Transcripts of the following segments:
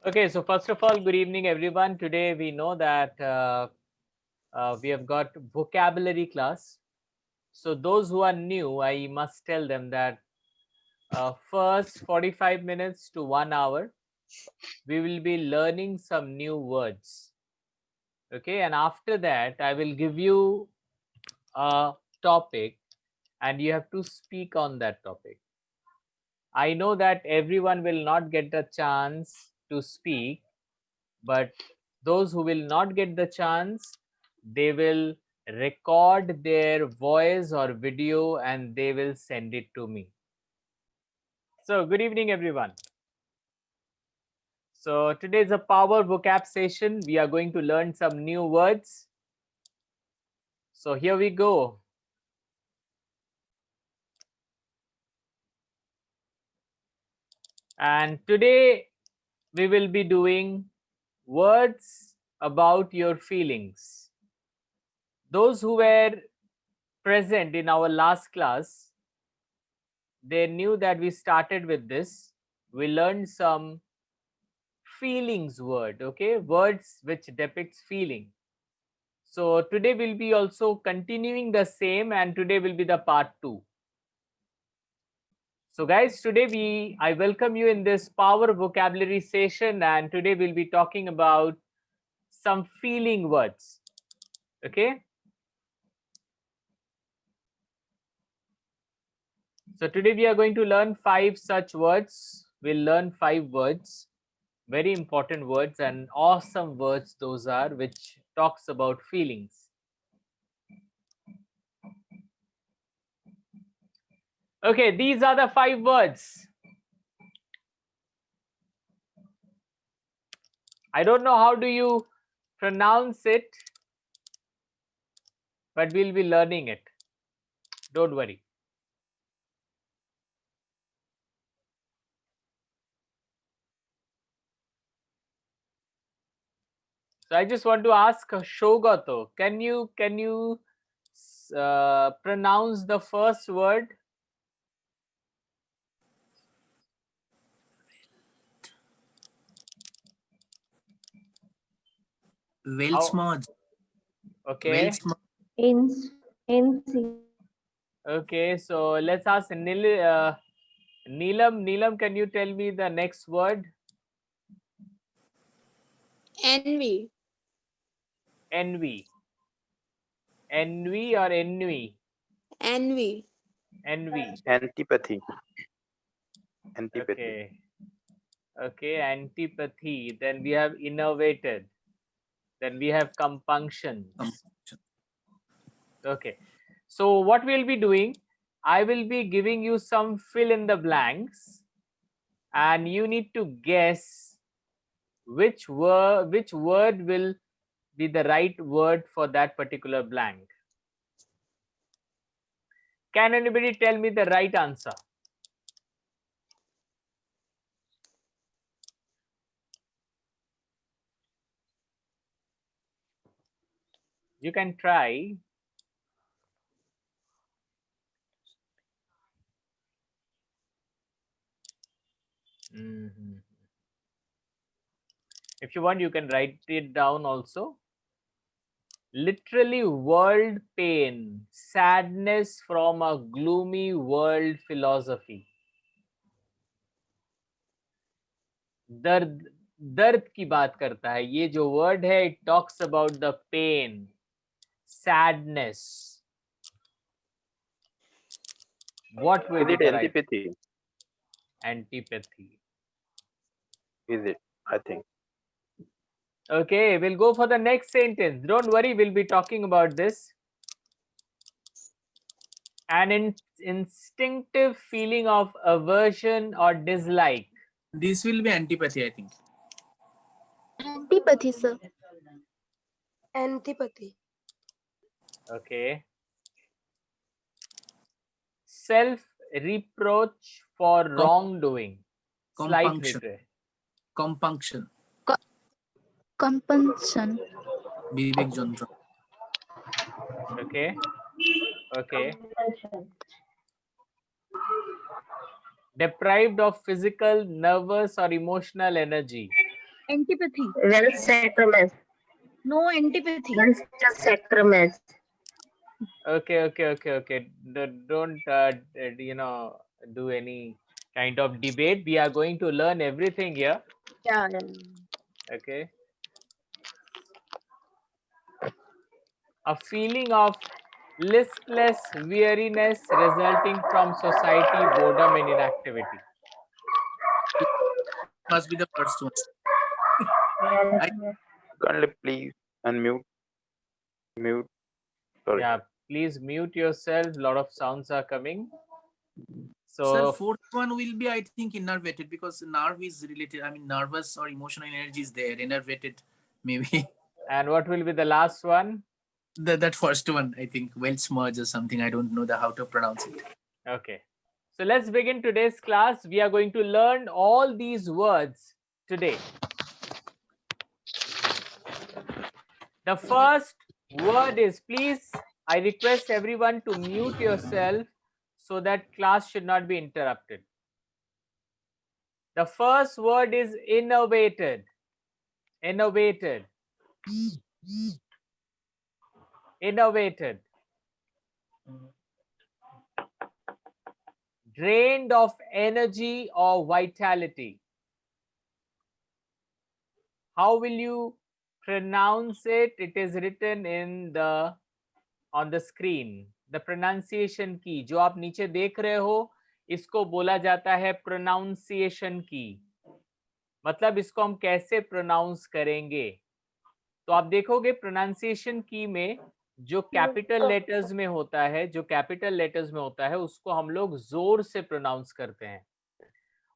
Okay, so first of all, good evening, everyone. Today we know that we have got vocabulary class. So those who are new, I must tell them that first 45 minutes to 1 hour, we will be learning some new words. Okay, and after that, I will give you a topic and you have to speak on that topic. I know that everyone will not get the chance to speak, but those who will not get the chance, they will record their voice or video and they will send it to me. So good evening, everyone. So today is a power vocab session. We are going to learn some new words. So here we go. And today we will be doing words about your feelings. Those who were present in our last class, they knew that we started with this. We learned some feelings word, okay, words which depicts feeling. So today we'll be also continuing the same, and today will be the part 2. So guys, today I welcome you in this power vocabulary session, and today we'll be talking about some feeling words. Okay, so today we are going to learn 5 such words. We'll learn 5 words, very important words and awesome words those are, which talks about feelings. Okay, these are the 5 words. I don't know how do you pronounce it, but we'll be learning it. Don't worry. So I just want to ask Shogato, can you pronounce the first word? Welsmod. Okay. NC. Okay, so let's ask Neelam. Neelam, can you tell me the next word? Envy. Envy. Envy or envy? Envy. Envy. Antipathy. Antipathy. Okay. Okay, antipathy. Then we have innovated. Then we have compunctions. Okay. So what we'll be doing, I will be giving you some fill in the blanks, and you need to guess which word will be the right word for that particular blank. Can anybody tell me the right answer? You can try. If you want, you can write it down also. Literally, world pain, sadness from a gloomy world philosophy. दर्द की बात करता है ये जो word है. It talks about the pain, sadness. What will be the right? Antipathy? Antipathy. Is it? I think. Okay, we'll go for the next sentence. Don't worry, we'll be talking about this. An instinctive feeling of aversion or dislike. This will be antipathy, I think. Antipathy, sir. Antipathy. Okay. Self-reproach for wrongdoing. Slight Compunction. regret. Compunction. Compulsion. Vivek Jandra. Okay. Okay. Deprived of physical, nervous, or emotional energy. Antipathy. Well sacraments. No antipathy. Well sacraments. Okay. Don't do any kind of debate. We are going to learn everything here. Yeah. Okay. A feeling of listless weariness resulting from society, boredom, and inactivity. Must be the first one. Kindly please unmute. Mute. Sorry. Yeah, please mute yourself. A lot of sounds are coming. Sir, So fourth one will be, I think, innervated, because nerve is related. I mean, nervous or emotional energy is there. Innervated, maybe. and what will be the last one? That first one, I think, Weltschmerz or something. I don't know how to pronounce it. Okay. So let's begin today's class. We are going to learn all these words today. The first word is, please, I request everyone to mute yourself so that class should not be interrupted. The first word is innovated. Innovated. Innovated. Drained of energy or vitality. How will you pronounce it? It is written in the on the screen. The pronunciation key जो आप नीचे देख रहे हो, इसको बोला जाता है pronunciation key. मतलब इसको हम कैसे प्रोनाउंस करेंगे. तो आप देखोगे प्रोनाउंसिएशन की में जो कैपिटल लेटर्स में होता है, जो कैपिटल लेटर्स में होता है, उसको हम लोग जोर से प्रोनाउंस करते हैं.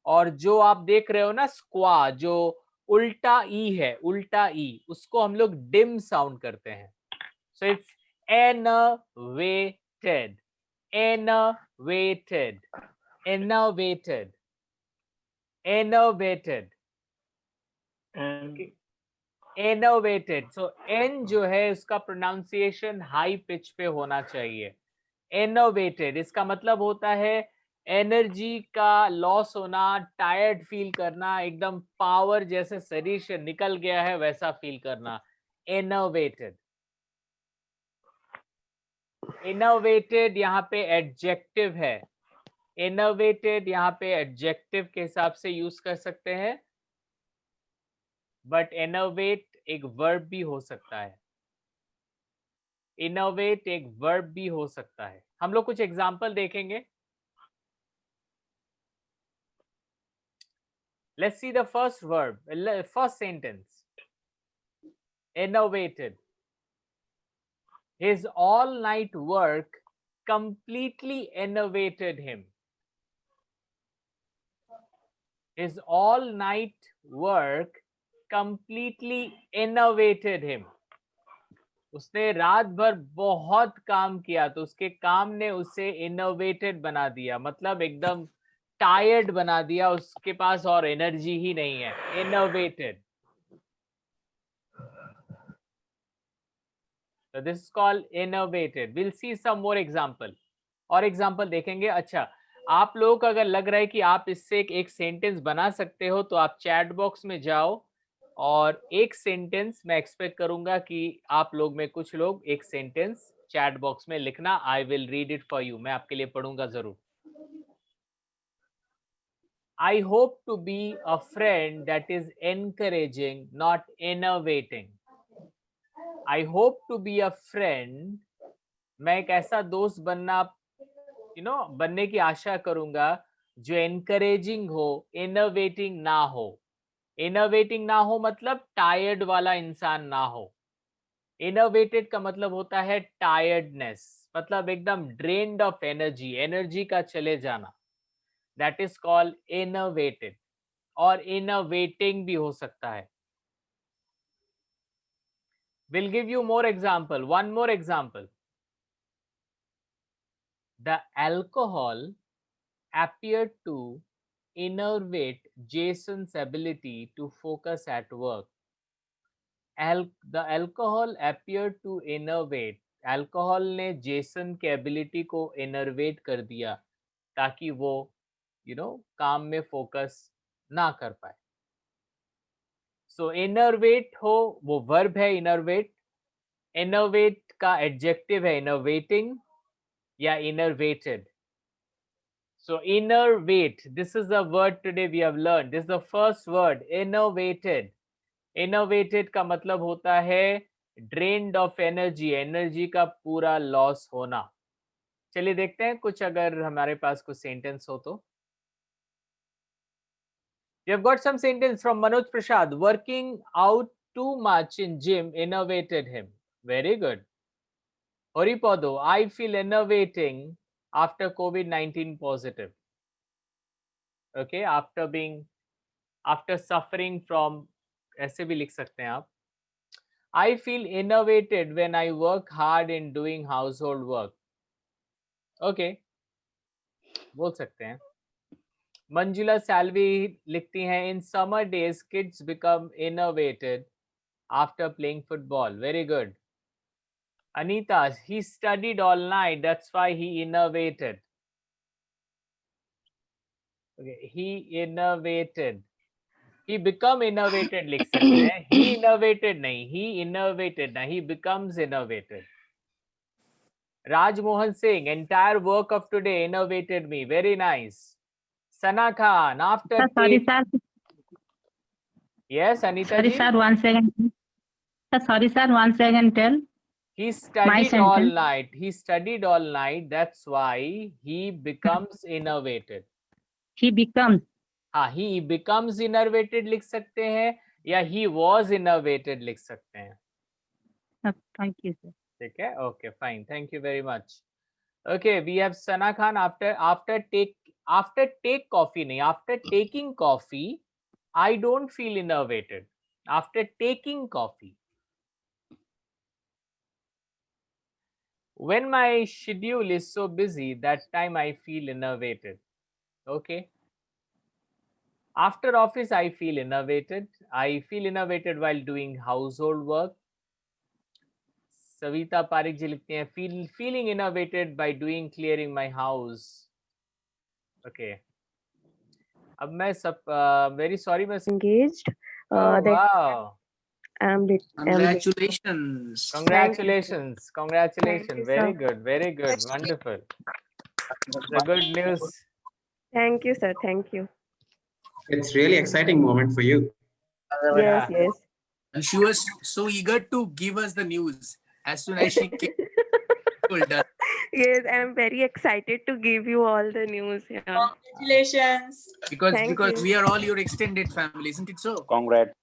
और जो आप देख रहे हो ना स्क्वा, जो उल्टा ई है, उल्टा ई, उसको हम लोग डिम साउंड करते हैं. So it's enervated, enervated, enervated, enervated. Enervated. So n जो है उसका प्रोनाउंसिएशन हाई पिच पे होना चाहिए. Enervated इसका मतलब होता है एनर्जी का लॉस होना, टायर्ड फील करना, एकदम पावर जैसे शरीर से निकल गया है वैसा फील करना. Enervated. Innovated यहाँ पे एडजेक्टिव है. Innovated यहाँ पे एडजेक्टिव के हिसाब से यूज कर सकते हैं. बट innovate एक वर्ब भी हो सकता है. Innovate एक वर्ब भी हो सकता है. हम लोग कुछ एग्जाम्पल देखेंगे. Let's see the first verb, first sentence. Innovated. His all-night work completely innovated him. His all-night work completely innovated him. उसने रात भर बहुत काम किया तो उसके काम ने उसे इनोवेटेड बना दिया. मतलब एकदम टायर्ड बना दिया, उसके पास और एनर्जी ही नहीं है. Innovated. So this is called innovated. We'll see some more example. और एग्जाम्पल देखेंगे. अच्छा, आप लोगों को अगर लग रहा है कि आप इससे एक सेंटेंस बना सकते हो तो आप चैट बॉक्स में जाओ और एक सेंटेंस मैं एक्सपेक्ट करूंगा कि आप लोग में कुछ लोग एक सेंटेंस चैट बॉक्स में लिखना. I will read it for you. मैं आपके लिए पढ़ूंगा जरूर. I hope to be a friend that is encouraging, not innovating. I hope to be a friend. मैं एक ऐसा दोस्त बनना बनने की आशा करूंगा जो एनकरेजिंग हो, इनोवेटिंग ना हो. इनोवेटिंग ना हो मतलब टायर्ड वाला इंसान ना हो. इनोवेटेड का मतलब होता है टायर्डनेस, मतलब एकदम ड्रेन्ड ऑफ एनर्जी, एनर्जी का चले जाना. That is called innovated. और इनोवेटिंग भी हो सकता है. Will give you more example. One more example. The alcohol appeared to innervate Jason's ability to focus at work. The alcohol appeared to innervate. Alcohol ने Jason के ability को innervate कर दिया ताकि वो काम में फोकस ना कर पाए. सो इनर्वेट हो वो वर्ब है इनर्वेट, इनोवेट का एडजेक्टिव है इनोवेटिंग या innervated. So innervate, this is the word today we have learned. This is the first word, innovated. Innovated का मतलब होता है drained of energy, energy का पूरा loss होना. चलिए देखते हैं कुछ अगर हमारे पास कुछ sentence हो तो. We have got some sentence from Manoj Prasad. Working out too much in gym innovated him. Very good. Horipodo, I feel innovating after COVID-19 positive. Okay, after suffering from, ऐसे भी लिख सकते हैं आप. I feel innovated when I work hard in doing household work. Okay, बोल सकते हैं. मंजुला साल्वी लिखती हैं in summer days kids become innovated after playing football. Very good. Anita, he studied all night, that's why he innovated. Okay, he innovated. He become innovated लिख सकते हैं. He innovated नहीं, he innovated ना, he becomes innovated. Raj Mohan Singh, entire work of today innovated me. Very nice. Sana Khan, after Sorry, sir. Yes, Anita Sorry, ji. sir. 1 second. Sorry, sir. 1 second. Tell. He studied all sentence. night. He studied all night. That's why he becomes innovated. He becomes. हाँ, he becomes innovated लिख सकते हैं या he was innovated लिख सकते हैं. Thank you, sir. ठीक है, okay, fine, thank you very much. Okay, we have Sana Khan. After take coffee नहीं, after taking coffee I don't feel innovated. After taking coffee, when my schedule is so busy, that time I feel innovated. Okay, after office I feel innovated. I feel innovated while doing household work. Savita Parik ji लिखती हैं feeling innovated by doing clearing my house. Okay, अब मैं सब very sorry मैं Engaged. oh, That wow, Congratulations. congratulations, congratulations, Thank you, very sir. good, very good, wonderful. The good news. Thank you, sir. Thank you. It's really exciting moment for you. Yes, yes. And she was so eager to give us the news as soon as she came. Told us. Yes, I'm very excited to give you all the news. Yeah. Congratulations. Because Thank you. we are all your extended family, isn't it so? Congrats.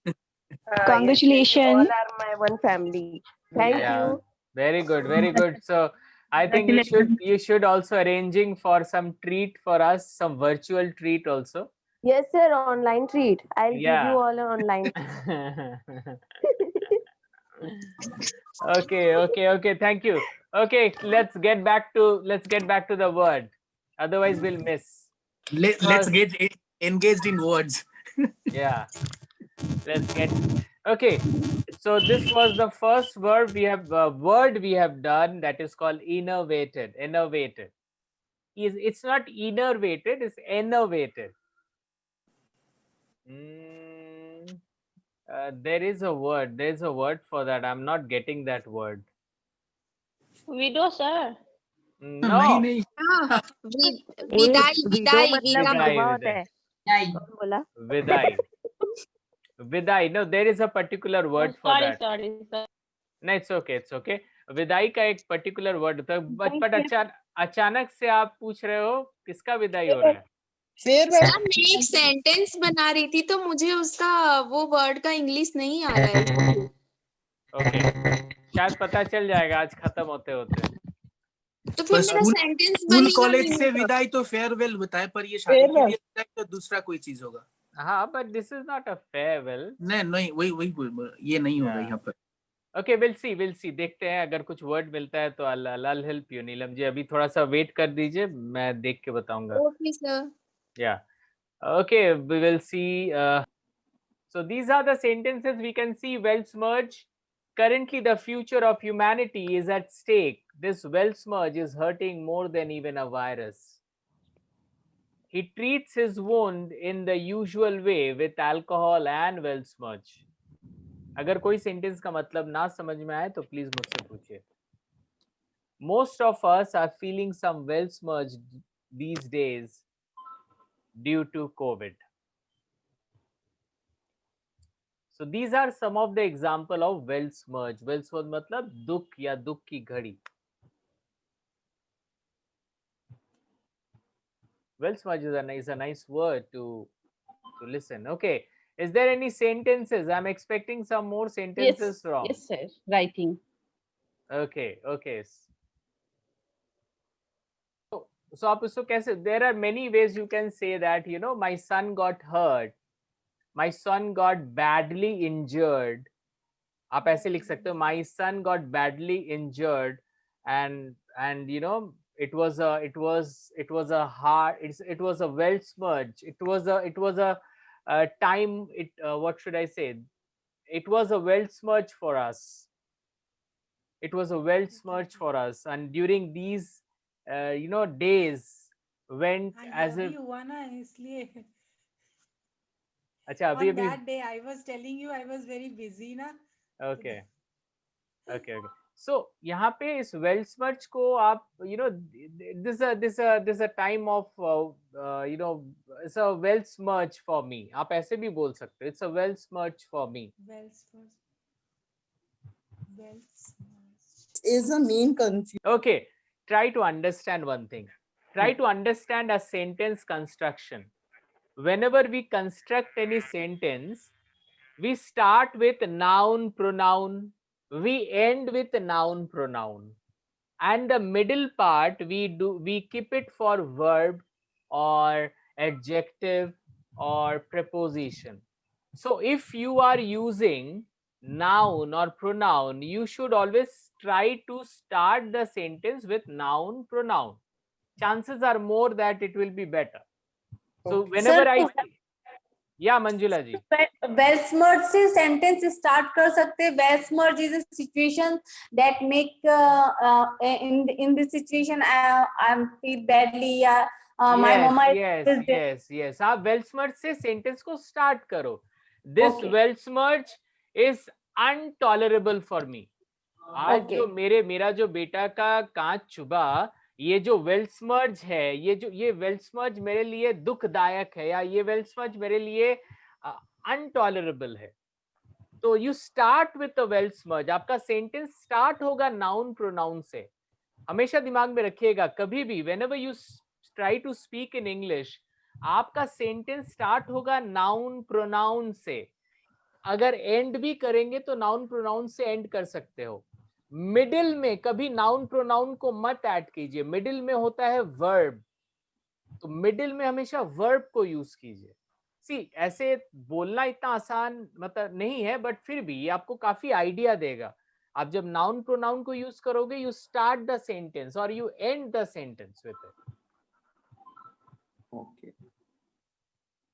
Congratulations. Yes, all are my one family. Thank Yeah, you. very good, very good. So I think you should also arranging for some treat for us, some virtual treat also. Yes, sir. Online treat. I'll give Yeah. you all an online. Okay, thank you. Okay, let's get back to the word, otherwise we'll miss. Let's get engaged in words. Yeah, let's get. Okay, so this was the first word we have done, that is called innovated. It's not innervated, it's innovated. There is a word for that. I'm not getting that word. Widow, sir. No. नहीं, हाँ, विदाई विदाई मतलब विदाई, विवाह होता है. कौन बोला? Vidai. No, there is a particular word for that. sorry. No, it's okay. विदाई का एक particular word होता है. But अचानक से आप पूछ रहे हो किसका विदाई हो रहा है? सर, मैं एक सेंटेंस बना रही थी तो मुझे उसका वो वर्ड का इंग्लिश नहीं आ रहा है. ओके, शायद पता चल जाएगा आज खत्म होते होते. तो फिर मेरा सेंटेंस स्कूल कॉलेज से विदाई तो फेयरवेल होता है, पर ये शादी के लिए विदाई तो दूसरा कोई चीज होगा. हाँ, but this is not a farewell. नहीं, वही ये नहीं होगा यहाँ पर. Okay, we'll see. देखते हैं, अगर कुछ वर्ड मिलता है तो I'll help you. Neelam ji अभी थोड़ा सा वेट कर दीजिए, मैं देख के बताऊंगा. Okay sir. Yeah. Okay, we will see. So these are the sentences we can see. Wealth merge. Currently, the future of humanity is at stake. This wealth merge is hurting more than even a virus. He treats his wound in the usual way with alcohol and wealth merge. अगर कोई sentence का मतलब ना समझ में आए तो please मुझसे पूछिए. Most of us are feeling some well smudged these days due to COVID. So these are some of the example of well smudge. Well smudge मतलब दुख या दुख की घड़ी. Well smudge is a nice word to listen. Okay. Is there any sentences? I'm expecting some more sentences from. Yes, sir. Writing. Okay. Okay. So आप उसको कैसे? There are many ways you can say that. You know, my son got hurt. My son got badly injured. आप ऐसे लिख सकते हो. My son got badly injured, and you know it was a hard. It was a well smudge. It was a time. What should I say? It was a well smudge for us. It was a well smudge for us, and during these days went as if. हुआ ना इसलिए. अच्छा अभी On अभी. that day, I was telling you I was very busy ना. Okay. Okay. So यहाँ पे इस well smudge को आप this a time of it's a well smudge for me. आप ऐसे भी बोल सकते हो. It's a well smudge for me. Is a main confusion. Okay. Try to understand one thing. Try to understand a sentence construction. Whenever we construct any sentence, we start with noun, pronoun. We end with noun, pronoun, and the middle part we keep it for verb or adjective or preposition. So if you are using noun or pronoun, you should always try to start the sentence with noun, pronoun. Chances are more that it will be better. So whenever yeah, Manjula ji. Well smudge से sentence start कर सकते हैं. Well smudge is a situation that make in this situation I feel badly या my mama yes. आप well smudge से sentence को start करो. This well smudge is intolerable for me. आज जो मेरा जो बेटा का कांच चुभा, ये जो वेल स्मर्ज है, ये वेल स्मर्ज मेरे लिए दुखदायक है, या ये वेल स्मर्ज मेरे लिए अनटॉलरेबल है. तो you start with a weltschmerz. आपका सेंटेंस स्टार्ट होगा नाउन प्रोनाउन से. हमेशा दिमाग में रखिएगा, कभी भी whenever you try to speak in English, आपका सेंटेंस स्टार्ट होगा नाउन प्रोनाउन से. अगर एंड भी करेंगे तो नाउन प्रोनाउन से एंड कर सकते हो. मिडिल में कभी नाउन प्रोनाउन को मत ऐड कीजिए. मिडिल में होता है वर्ब, तो मिडिल में हमेशा वर्ब को यूज कीजिए. सी ऐसे बोलना इतना आसान मतलब नहीं है, बट फिर भी ये आपको काफी आइडिया देगा. आप जब नाउन प्रोनाउन को यूज करोगे, यू स्टार्ट द सेंटेंस और you and the sentence with it. Okay.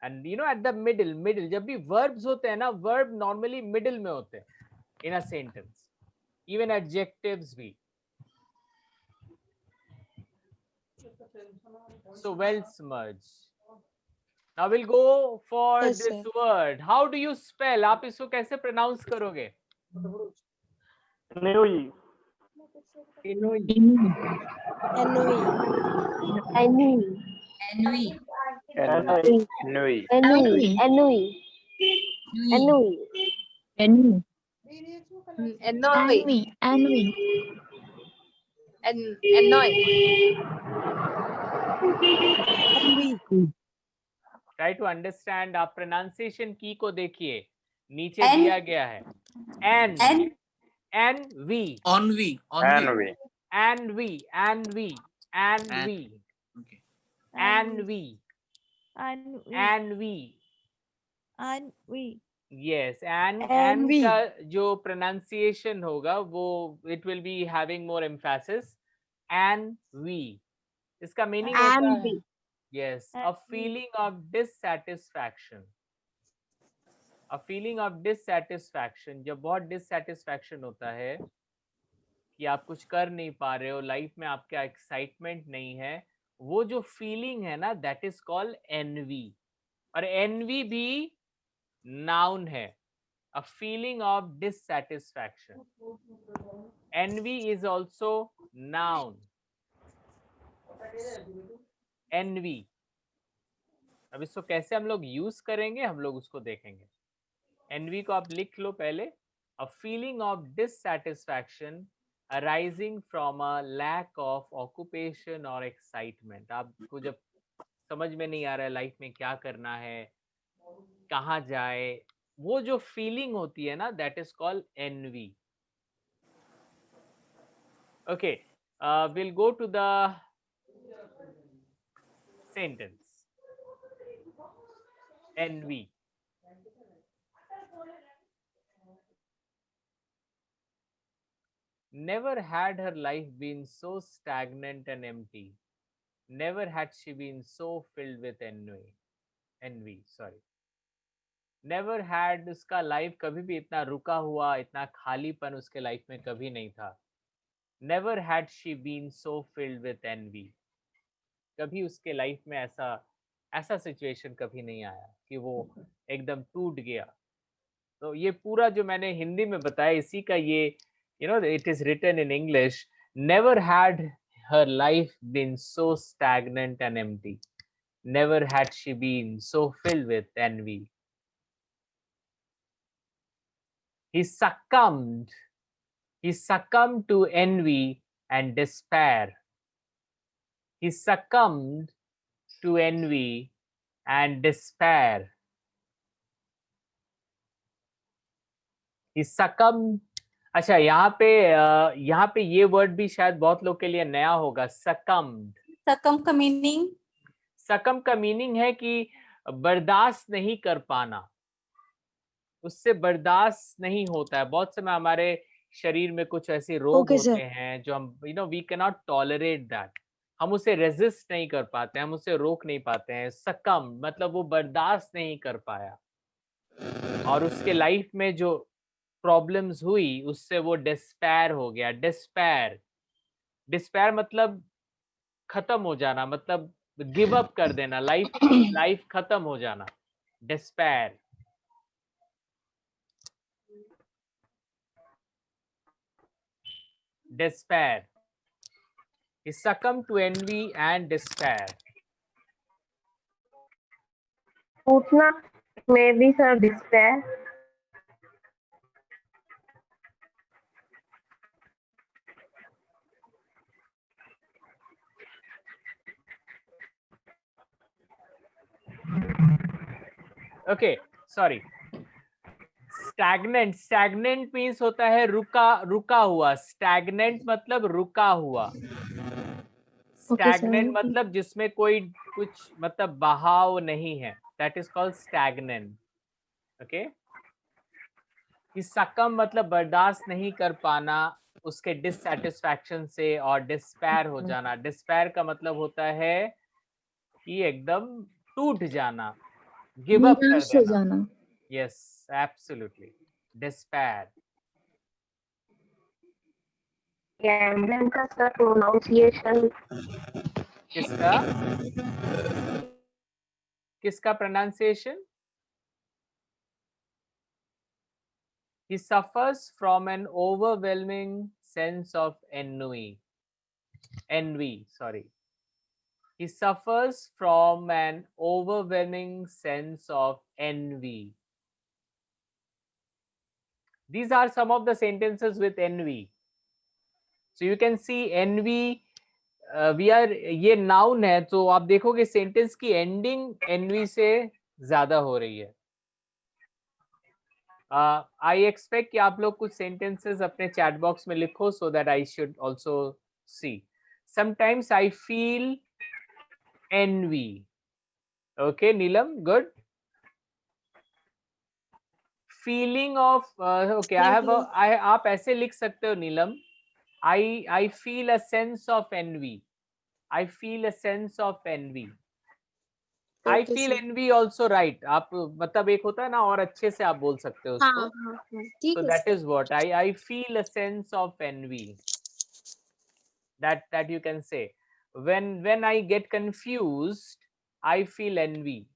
And you know at the middle जब भी वर्ब्स होते हैं ना, वर्ब नॉर्मली मिडिल में होते हैं in a sentence. Even adjectives be. So well smudge. Now we'll go for this word. How do you spell? आप इसको कैसे pronounce करोगे? Try to understand. आप pronunciation की को देखिए, नीचे दिया गया है. Envy. Envy. Envy. Okay. Envy. Yes, and का जो pronunciation होगा वो it will be having more emphasis. Envy. इसका meaning होता है, yes, a feeling of dissatisfaction. A feeling of dissatisfaction. जब बहुत dissatisfaction होता है कि आप कुछ कर नहीं पा रहे हो, लाइफ में आपका एक्साइटमेंट नहीं है, वो जो फीलिंग है ना, that is called envy. और envy भी नाउन है. a feeling of dissatisfaction. Envy is also noun. Envy. अब इसको कैसे हम लोग यूज करेंगे हम लोग उसको देखेंगे. Envy को आप लिख लो पहले. A feeling of dissatisfaction arising from a lack of occupation or excitement. आपको जब समझ में नहीं आ रहा है लाइफ में क्या करना है, कहाँ जाए, वो जो फीलिंग होती है ना, that is called envy. Okay, we'll go to the sentence. Envy. Never had her life been so stagnant and empty. Never had she been so filled with envy. Sorry. Never had उसका life कभी भी इतना रुका हुआ, इतना खालीपन उसके life में कभी नहीं था. Never had she been so filled with envy. कभी उसके लाइफ में ऐसा सिचुएशन कभी नहीं आया कि वो एकदम टूट गया. तो ये पूरा जो मैंने हिंदी में बताया इसी का ये it is written in English. Never had her life been so stagnant and empty. Never had she been so filled with envy. He succumbed to envy and despair. He succumbed to envy and despair. He succumbed. अच्छा, यहाँ पे ये word भी शायद बहुत लोग के लिए नया होगा. succumbed. Succumb का मीनिंग? succumb का मीनिंग है कि बर्दाश्त नहीं कर पाना, उससे बर्दाश्त नहीं होता है. बहुत समय हमारे शरीर में कुछ ऐसे रोग होते हैं जो हम we cannot tolerate that. हम उसे रेजिस्ट नहीं कर पाते, हम उसे रोक नहीं पाते हैं. succumb मतलब वो बर्दाश्त नहीं कर पाया और उसके लाइफ में जो प्रॉब्लम्स हुई उससे वो डिस्पेयर हो गया. डिस्पेयर मतलब खत्म हो जाना, मतलब गिव अप कर देना, लाइफ खत्म हो जाना. Despair. Despair. He succumbed to envy and despair. पूछना maybe sir despair. Okay, sorry. Stagnant means होता है रुका हुआ. Stagnant मतलब रुका हुआ. Stagnant मतलब जिसमें कोई कुछ मतलब बहाव नहीं है. That is called stagnant. Okay. He succumb मतलब बर्दाश्त नहीं कर पाना उसके डिससेटिस्फैक्शन से और डिस्पेयर हो जाना. डिस्पेयर का मतलब होता है कि एकदम टूट जाना, गिव अप कर देना. Yes, absolutely. Despair. Gambling का sir pronunciation. किसका pronunciation? He suffers from an overwhelming sense of envy. He suffers from an overwhelming sense of envy. These are some of the sentences with envy. So you can see envy. ये noun है, तो आप देखोगे sentence की ending envy से ज्यादा हो रही है. I expect कि आप लोग कुछ sentences अपने chat box में लिखो so that I should also see. Sometimes I feel envy. Okay, Neelam, good. Feeling of okay, आप ऐसे लिख सकते हो नीलम. I feel a sense of envy. I feel a sense of envy. I feel envy also right. आप मतलब एक होता है ना और अच्छे से आप बोल सकते हो उसको. So that is what I feel a sense of envy. That you can say. When I get confused, I feel envy.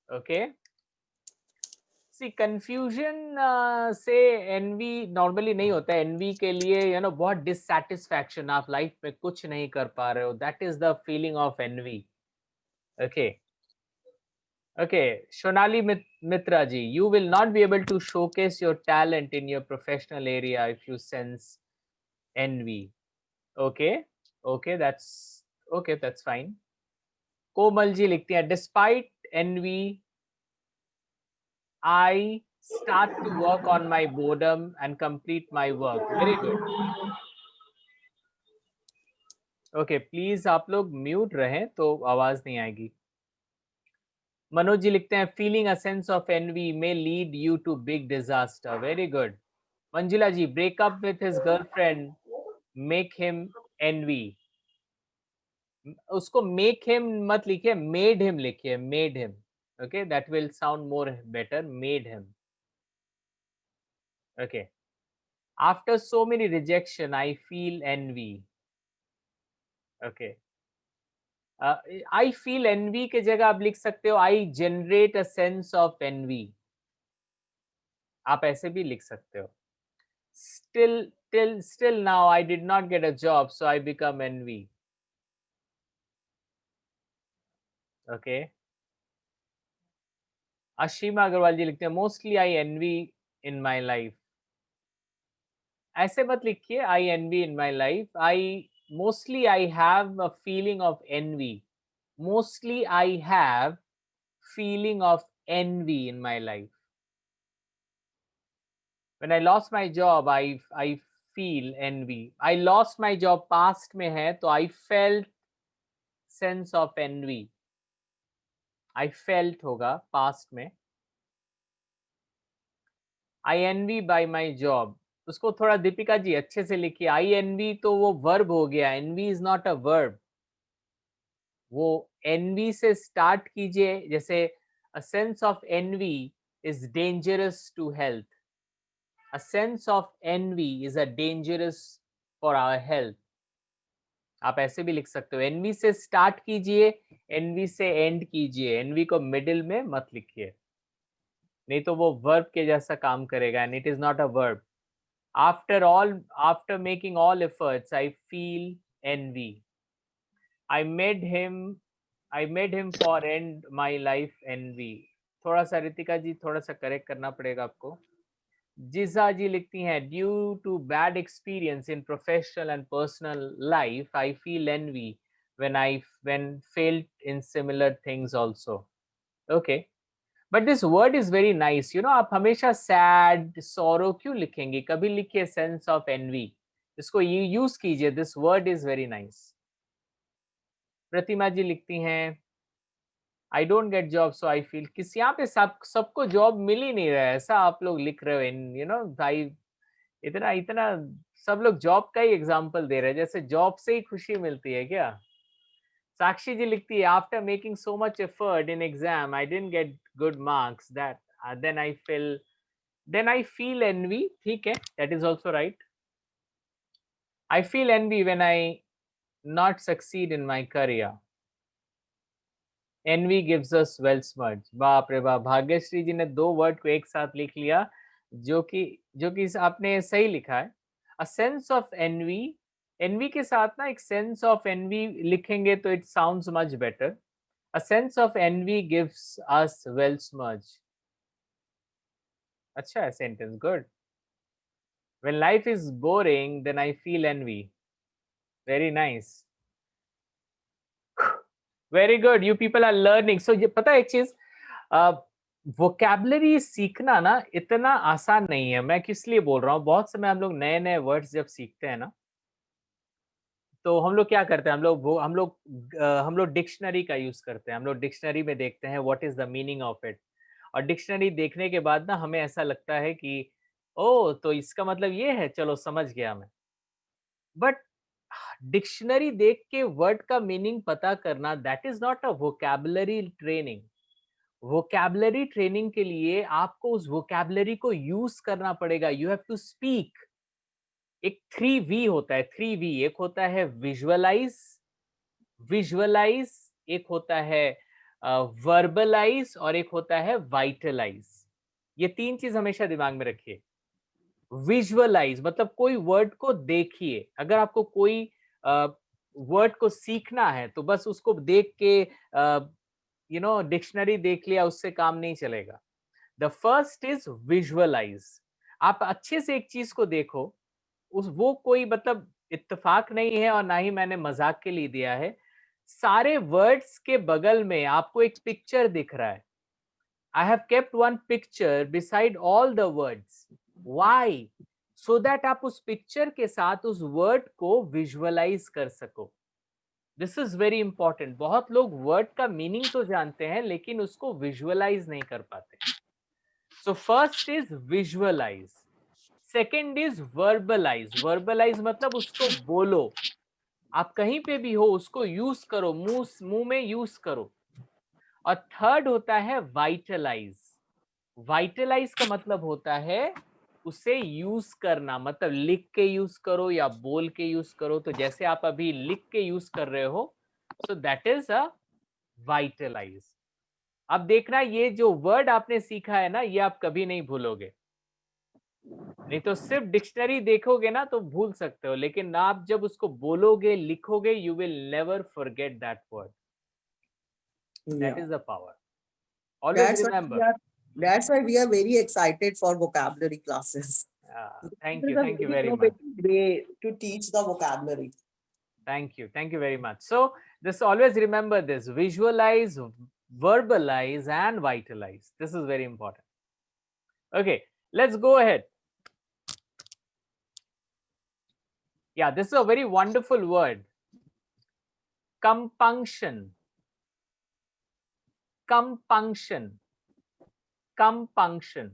Okay. See confusion से एनवी नॉर्मली नहीं होता है। एनवी के लिए बहुत डिससैटिस्फैक्शन, आप लाइफ में कुछ नहीं कर पा रहे हो, that is the feeling of envy. Okay okay, Shonali Mitra ji, you will not be able to showcase your talent in your professional area if you sense envy. Okay, that's fine. कोमल जी लिखती हैं, despite envy I start to work on my boredom and complete my work. Very good. Okay, please आप लोग mute रहें तो आवाज नहीं आएगी। मनोज जी लिखते हैं, feeling a sense of envy may lead you to big disaster. Very good. Manjula ji, break up with his girlfriend, make him envy. उसको make him मत लिखिए, made him लिखिए, made him. Okay, that will sound more better. Made him. Okay. After so many rejection, I feel envy. Okay. I feel envy के जगह आप लिख सकते हो, I generate a sense of envy. आप ऐसे भी लिख सकते हो. Still now I did not get a job, so I become envy. Okay. Ashima Agarwal ji लिखते हैं, mostly I envy in my life. ऐसे मत लिखिए I envy in my life, mostly I have a feeling of envy, mostly I have feeling of envy in my life. When I lost my job I feel envy. I lost my job past में है तो I felt sense of envy. I felt होगा past में। I envy by my job, उसको थोड़ा दीपिका जी अच्छे से लिखिए। आई एनवी तो वो वर्ब हो गया, envy is not a verb. वो एनवी से स्टार्ट कीजिए, जैसे a sense of envy is dangerous to health, a sense of envy is a dangerous for our health. आप ऐसे भी लिख सकते हो, एनवी से स्टार्ट कीजिए, एनवी से एंड कीजिए, एनवी को मिडिल में मत लिखिए, नहीं तो वो वर्ब के जैसा काम करेगा, and it is not a verb. After making all efforts I feel envy. I made him for and my life envy. थोड़ा सा रितिका जी थोड़ा सा करेक्ट करना पड़ेगा आपको। जिजा जी लिखती हैं, due to bad experience in professional and personal life I feel envy when failed in similar things also. Okay, but this word is very nice. आप हमेशा sad, sorrow क्यों लिखेंगे? कभी लिखिए sense of envy, इसको यूज कीजिए, this word is very nice. प्रतिमा जी लिखती हैं, I don't get job so I feel, किस यहाँ पे सबको जॉब मिल ही नहीं रहा है, ऐसा आप लोग लिख रहे हो। भाई इतना सब लोग जॉब का ही एग्जाम्पल दे रहे हैं, जैसे जॉब से ही खुशी मिलती है क्या। साक्षी जी लिखती है, after making so much effort in exam I didn't get good marks, that then I feel envy. ठीक है, that is also right. I feel envy when I not succeed in my career. Envy gives us weltschmerz. बाप रे बाप, भाग्यश्री जी ने 2 word को एक साथ लिख लिया, जो कि आपने सही लिखा है। A sense of envy, envy के साथ ना एक सेंस ऑफ एनवी लिखेंगे तो it sounds much better. A sense of envy gives us weltschmerz. अच्छा है sentence, good. When life is boring then I feel envy. Very nice, very good, you people are learning. So ये पता है एक चीज, vocabulary सीखना ना इतना आसान नहीं है। मैं किस लिए बोल रहा हूँ, बहुत समय हम लोग नए नए वर्ड्स जब सीखते हैं ना, तो हम लोग क्या करते हैं, हम लोग डिक्शनरी का यूज करते हैं। हम लोग डिक्शनरी में देखते हैं what is the meaning of it, और डिक्शनरी देखने के बाद ना हमें ऐसा लगता है कि ओ तो इसका मतलब ये है, चलो समझ गया मैं। बट डिक्शनरी देख के वर्ड का मीनिंग पता करना, that is not a vocabulary training. Vocabulary training के लिए आपको उस वोकैबुलरी को यूज करना पड़ेगा। You have to speak. एक 3V होता है, 3V। एक होता है विजुअलाइज, एक होता है वर्बलाइज, और एक होता है वाइटलाइज। ये 3 चीज हमेशा दिमाग में रखिए। विजुअलाइज मतलब कोई वर्ड को देखिए। अगर आपको कोई वर्ड को सीखना है तो बस उसको देख के डिक्शनरी देख लिया उससे काम नहीं चलेगा। The first is visualise. आप अच्छे से एक चीज को देखो, वो कोई मतलब इत्तेफाक नहीं है और ना ही मैंने मजाक के लिए दिया है। सारे वर्ड्स के बगल में आपको एक पिक्चर दिख रहा है। I have kept one picture beside all the words. Why? So that आप उस पिक्चर के साथ उस वर्ड को विजुअलाइज कर सको। This is very important. बहुत लोग वर्ड का मीनिंग तो जानते हैं लेकिन उसको विजुअलाइज नहीं कर पाते। So first is visualise, second is verbalise. Verbalise मतलब उसको बोलो, आप कहीं पे भी हो उसको यूज करो, मुंह में यूज करो। और थर्ड होता है वाइटलाइज। वाइटलाइज का मतलब होता है उसे यूज करना, मतलब लिख के यूज करो या बोल के यूज करो। तो जैसे आप अभी लिख के यूज कर रहे हो, सो दैट इज अ वाइटलाइज। अब देखना ये जो वर्ड आपने सीखा है ना, ये आप कभी नहीं भूलोगे। नहीं तो सिर्फ डिक्शनरी देखोगे ना तो भूल सकते हो, लेकिन आप जब उसको बोलोगे, लिखोगे, you will never forget that word. That is the power. Always remember. That's why we are very excited for vocabulary classes. Thank you very much. Way to teach the vocabulary. Thank you very much. So this, always remember this: visualize, verbalize, and vitalize. This is very important. Okay, let's go ahead. Yeah, this is a very wonderful word. Compunction. Compunction. Compunction.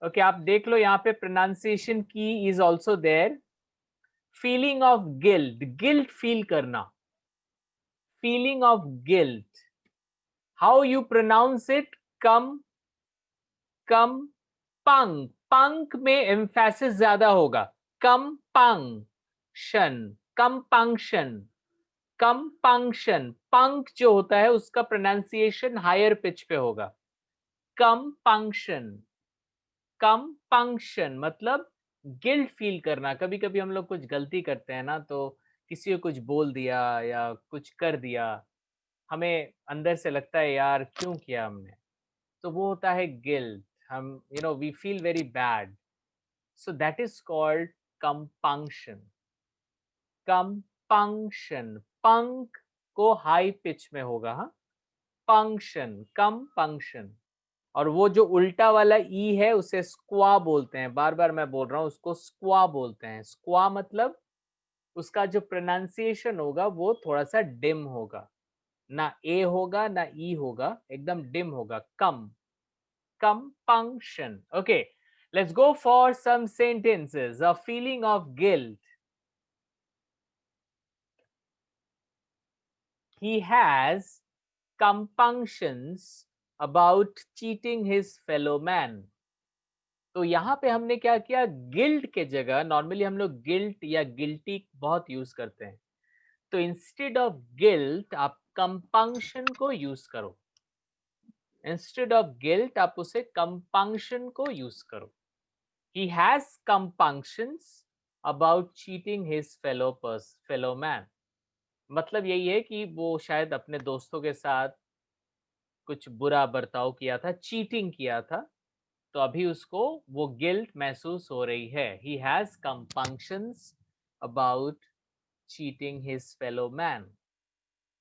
Okay, आप देख लो यहाँ पे pronunciation key is also there. Feeling of guilt. Guilt feel करना. Feeling of guilt. How you pronounce it? Punk. Punk में emphasis ज्यादा होगा. Compunction. Compunction. Compunction. पंक जो होता है उसका प्रोनाउंसिएशन हायर पिच पे होगा. Compunction. Compunction मतलब गिल्ट फील करना. कभी कभी हम लोग कुछ गलती करते हैं ना, तो किसी को कुछ बोल दिया या कुछ कर दिया, हमें अंदर से लगता है यार क्यों किया हमने, तो वो होता है गिल्ट. हम we feel very bad. So that is called compunction. Compunction. पंक को हाई पिच में होगा. हाँ, पंक्शन. compunction. और वो जो उल्टा वाला ई है उसे स्क्वा बोलते हैं. बार बार मैं बोल रहा हूँ, उसको स्क्वा बोलते हैं. स्क्वा मतलब उसका जो प्रोनाउंसिएशन होगा वो थोड़ा सा डिम होगा, ना ए होगा ना ई होगा, एकदम डिम होगा. Compunction. Okay, let's go for some sentences. A feeling of guilt. He has compunctions about cheating his fellow man. तो यहाँ पे हमने क्या किया, गिल्ट के जगह, नॉर्मली हम लोग गिल्ट या गिल्टी बहुत यूज करते हैं, तो इंस्टेड ऑफ गिल्ट आप कंपंक्शन को यूज करो. इंस्टेड ऑफ गिल्ट आप उसे कंपंक्शन को यूज करो. He has compunctions about cheating his fellow man. मतलब यही है कि वो शायद अपने दोस्तों के साथ कुछ बुरा बर्ताव किया था, चीटिंग किया था, तो अभी उसको वो गिल्ट महसूस हो रही है. He has compunctions about cheating his fellow man.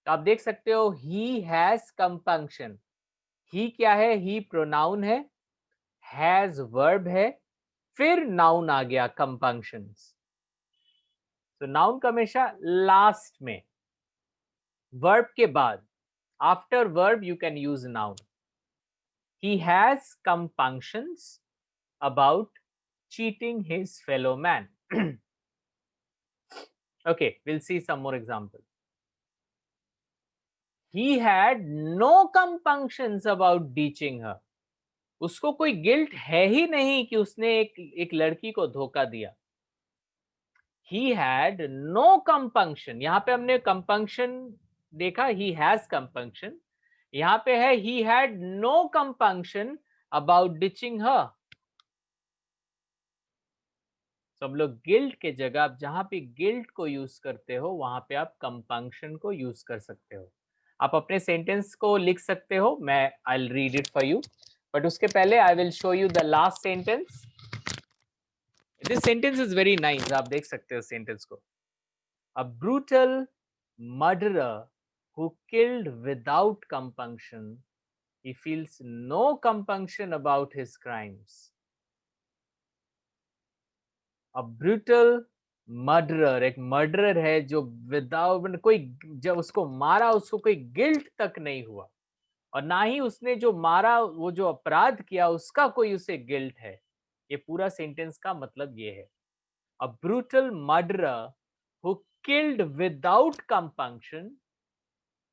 तो आप देख सकते हो he has compunction. he क्या है? he प्रोनाउन है, has वर्ब है, फिर नाउन आ गया compunctions. तो नाउन का हमेशा लास्ट में, वर्ब के बाद. After verb you can use noun. He has compunctions about cheating his fellow man. Okay, we'll see some more examples. He had no compunctions about ditching her. उसको कोई guilt है ही नहीं कि उसने एक लड़की को धोखा दिया. He had no compunction. यहाँ पे हमने compunction देखा, he has compunction. यहाँ पे है he had no compunction about ditching her. तो हम लोग गिल्ट के जगह आप जहां पे गिल्ट को यूज करते हो वहां पे आप कंपंक्शन को यूज कर सकते हो. आप अपने सेंटेंस को लिख सकते हो, मैं I will read it for you, but उसके पहले I will show you the last sentence. This sentence is very nice, आप देख सकते हो सेंटेंस को. A brutal murderer who killed without compunction, he feels no compunction about his crimes. A brutal murderer, एक murderer है जो without कोई, जब उसको मारा उसको कोई गिल्ट तक नहीं हुआ, और ना ही उसने जो मारा वो जो अपराध किया उसका कोई उसे गिल्ट है. ये पूरा सेंटेंस का मतलब ये है. A brutal murderer who killed without compunction,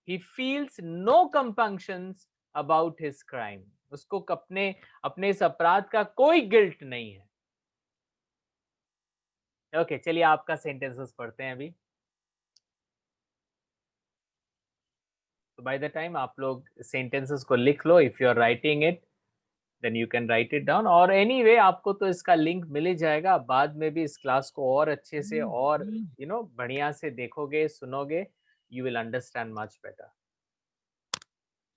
he feels no compunctions about his crime. उसको अपने इस अपराध का कोई गिल्ट नहीं है. ओके, चलिए आपका सेंटेंसेस पढ़ते हैं अभी. तो बाय द टाइम आप लोग सेंटेंसेस को लिख लो. If you are writing it then you can write it down, और एनीवे आपको तो इसका लिंक मिल ही जाएगा. आप बाद में भी इस क्लास को और अच्छे से और बढ़िया से देखोगे, सुनोगे, you will understand much better.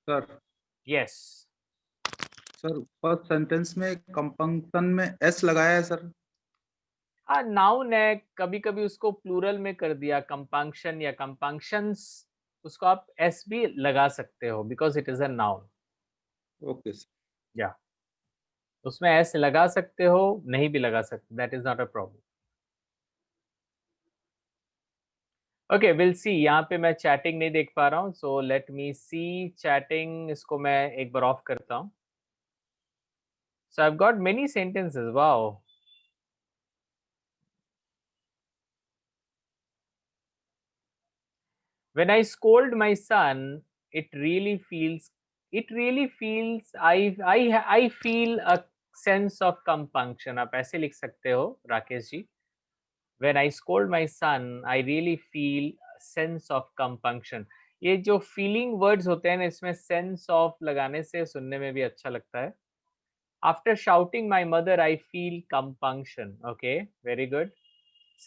Sir. Yes. Sir, first sentence में कंपंक्शन में एस लगाया है सर. हाँ, नाउन है, कभी कभी उसको प्लूरल में कर दिया, कंपंक्शन या कंपंक्शंस, उसको आप एस भी लगा सकते हो because it is a noun. Okay sir. या उसमें एस लगा सकते हो, नहीं भी लगा सकते, that is not a problem. Okay, will सी. यहाँ पे मैं चैटिंग नहीं देख पा रहा हूँ, सो लेट मी सी चैटिंग. इसको मैं एक बार ऑफ करता हूँ. So I have got many sentences. Wow. When I scold my son, it really feels I feel a sense of compunction. आप ऐसे लिख सकते हो Rakesh ji. When I scold my son, I really feel a sense of compunction. ये जो feeling words होते हैं ना, इसमें सेंस ऑफ लगाने से सुनने में भी अच्छा लगता है. After shouting my mother, I feel compunction. Okay, very good.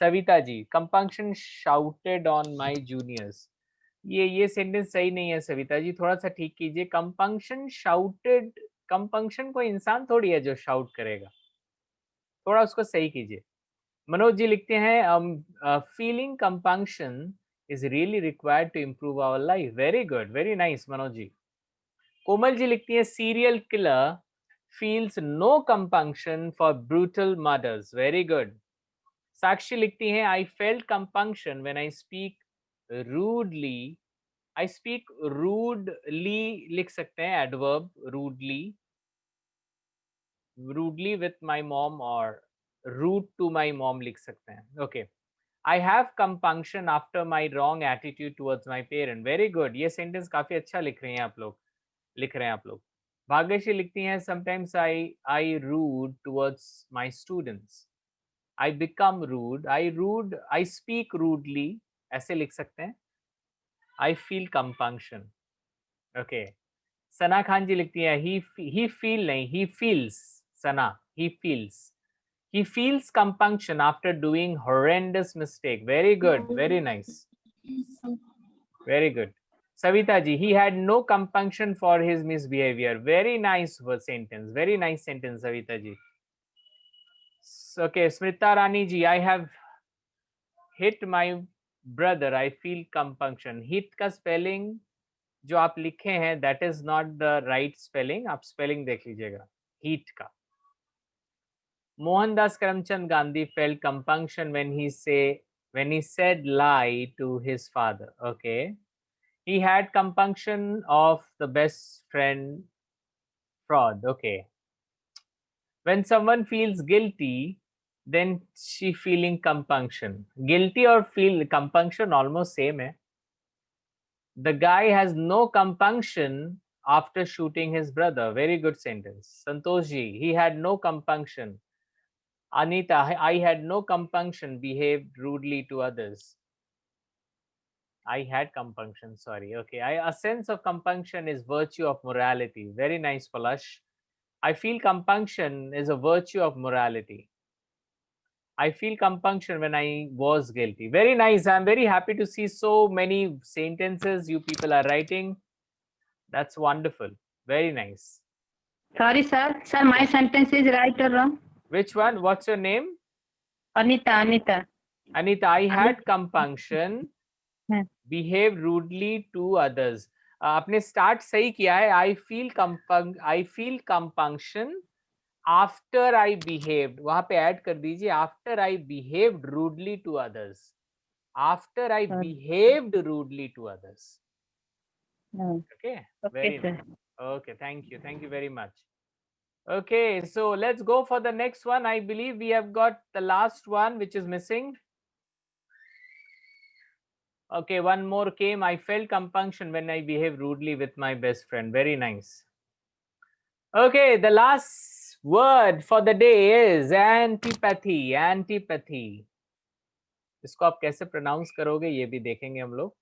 Savita ji, compunction shouted on my juniors. ये सेंटेंस सही नहीं है सविता जी, थोड़ा सा ठीक कीजिए. कंपंक्शन शाउटेड, कंपंक्शन कोई इंसान थोड़ी है जो शाउट करेगा, थोड़ा उसको सही कीजिए. मनोज जी लिखते हैं feeling compunction is really required to improve our life. Very good, very nice Manoj ji. Komal ji लिखती है serial killer feels no compunction for brutal murders. Very good. Sakshi लिखती है I felt compunction when I speak rudely. I speak rudely लिख सकते हैं adverb rudely. Rudely with my mom or rude to my mom लिख सकते हैं. Okay. I have compunction after my wrong attitude towards my parent. Very good. ये sentence काफी अच्छा लिख रहे हैं आप लोग. भाग्यश्री लिखती हैं sometimes I rude towards my students. I become rude. I speak rudely. ऐसे लिख सकते हैं. I feel compunction. Okay. Sana Khan जी लिखती है he feel नहीं, he feels. Sana, he feels compunction after doing horrendous mistake. Very good, very nice, very good. Savita ji, he had no compunction for his misbehavior. Very nice sentence, very nice sentence Savita ji. Okay, Smrita Rani ji, I have hit my brother, I feel compunction. Hit का spelling जो आप लिखे हैं that is not the right spelling. आप spelling देख लीजिएगा heat का. Mohandas Karamchand Gandhi felt compunction when he said lie to his father. Okay, he had compunction of the best friend fraud. Okay, when someone feels guilty, then she feeling compunction. Guilty or feel compunction almost same hai. The guy has no compunction after shooting his brother. Very good sentence. Santosh ji, he had no compunction. Anita, I had no compunction, behaved rudely to others. I had compunction, sorry. Okay, a sense of compunction is virtue of morality. Very nice, Palash. I feel compunction is a virtue of morality. I feel compunction when I was guilty. Very nice. I'm very happy to see so many sentences you people are writing. That's wonderful. Very nice. Sorry, sir. Sir, my sentence is right or wrong? Which one? What's your name? Anita. Anita, I had compunction, Hmm. behaved rudely to others. आपने start सही किया है. I feel compunction after I behaved. वहाँ पे add कर दीजिए. After I behaved rudely to others. After I behaved rudely to others. Okay. Very Okay, nice. sir. Okay. Thank you. Thank you very much. Okay, so let's go for the next one. I believe we have got the last one which is missing. Okay, one more came. I felt compunction when I behaved rudely with my best friend. Very nice. Okay, the last word for the day is antipathy. Antipathy. इसको आप कैसे pronounce करोगे ये भी देखेंगे हम लोग.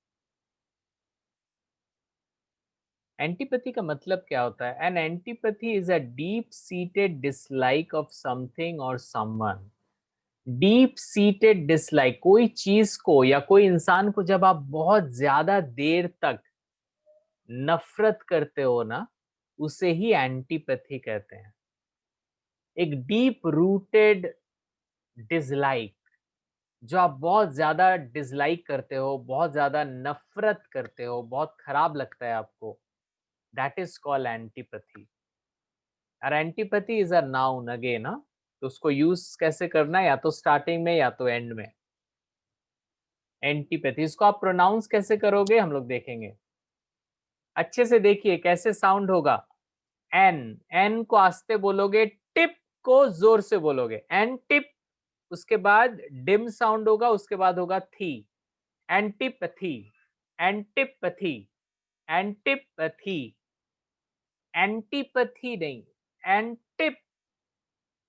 Antipathy का मतलब क्या होता है? An antipathy is a deep-seated dislike of something or someone. Deep-seated dislike, कोई चीज को या कोई इंसान को जब आप बहुत ज्यादा देर तक नफरत करते हो ना, उसे ही एंटीपैथी कहते हैं. एक डीप रूटेड डिसलाइक, जो आप बहुत ज्यादा डिसलाइक करते हो, बहुत ज्यादा नफरत करते हो, बहुत खराब लगता है आपको, दैट इज कॉल्ड एंटीपैथी. और antipathy is a noun again ना, तो उसको यूज कैसे करना है, या तो स्टार्टिंग में या तो एंड में. एंटीपैथी, इसको आप प्रोनाउंस कैसे करोगे हम लोग देखेंगे. अच्छे से देखिए कैसे साउंड होगा. एन को आस्ते बोलोगे, टिप को जोर से बोलोगे. एन टिप, उसके बाद डिम साउंड होगा, उसके बाद होगा थी. एंटीपैथी, एंटीपैथी, एंटीपैथी, एंटीपैथी नहीं, एंटिप.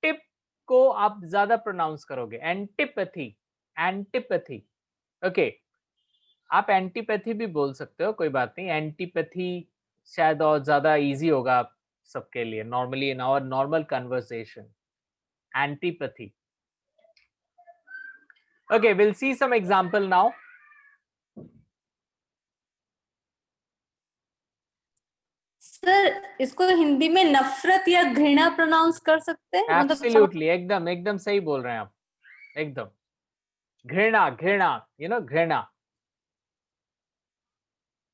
टिप को आप ज्यादा प्रोनाउंस करोगे. Antipathy, antipathy. ओके, आप एंटीपैथी भी बोल सकते हो, कोई बात नहीं. एंटीपैथी शायद और ज्यादा इजी होगा आप सबके लिए, normally in our normal conversation. Antipathy. Okay, will see some example now. Sir, इसको हिंदी में नफरत या घृणा प्रोनाउंस कर सकते हैं? एब्सोल्युटली, एकदम एकदम सही बोल रहे हैं आप, एकदम. घृणा, घृणा, यू नो, घृणा.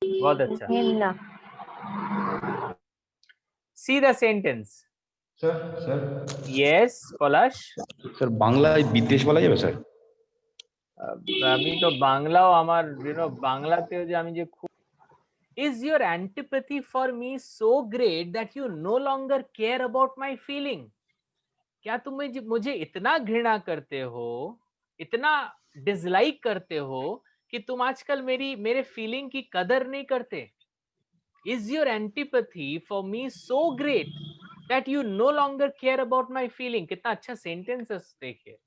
बहुत अच्छा. See the sentence. Sir yes Palash. Sir বাংলায় বিদ্বেষ বলা যাবে স্যার? আমি তো বাংলাও আমার, you know, বাংলাতেও যে আমি যে খুব. Is your antipathy for me so great that you no longer care about my feeling? क्या तुम मुझे इतना घृणा करते हो, इतना डिसलाइक करते हो कि तुम आजकल मेरे फीलिंग की कदर नहीं करते. Is your antipathy for me so great that you no longer care about my feeling? कितना अच्छा सेंटेंस है. देखिए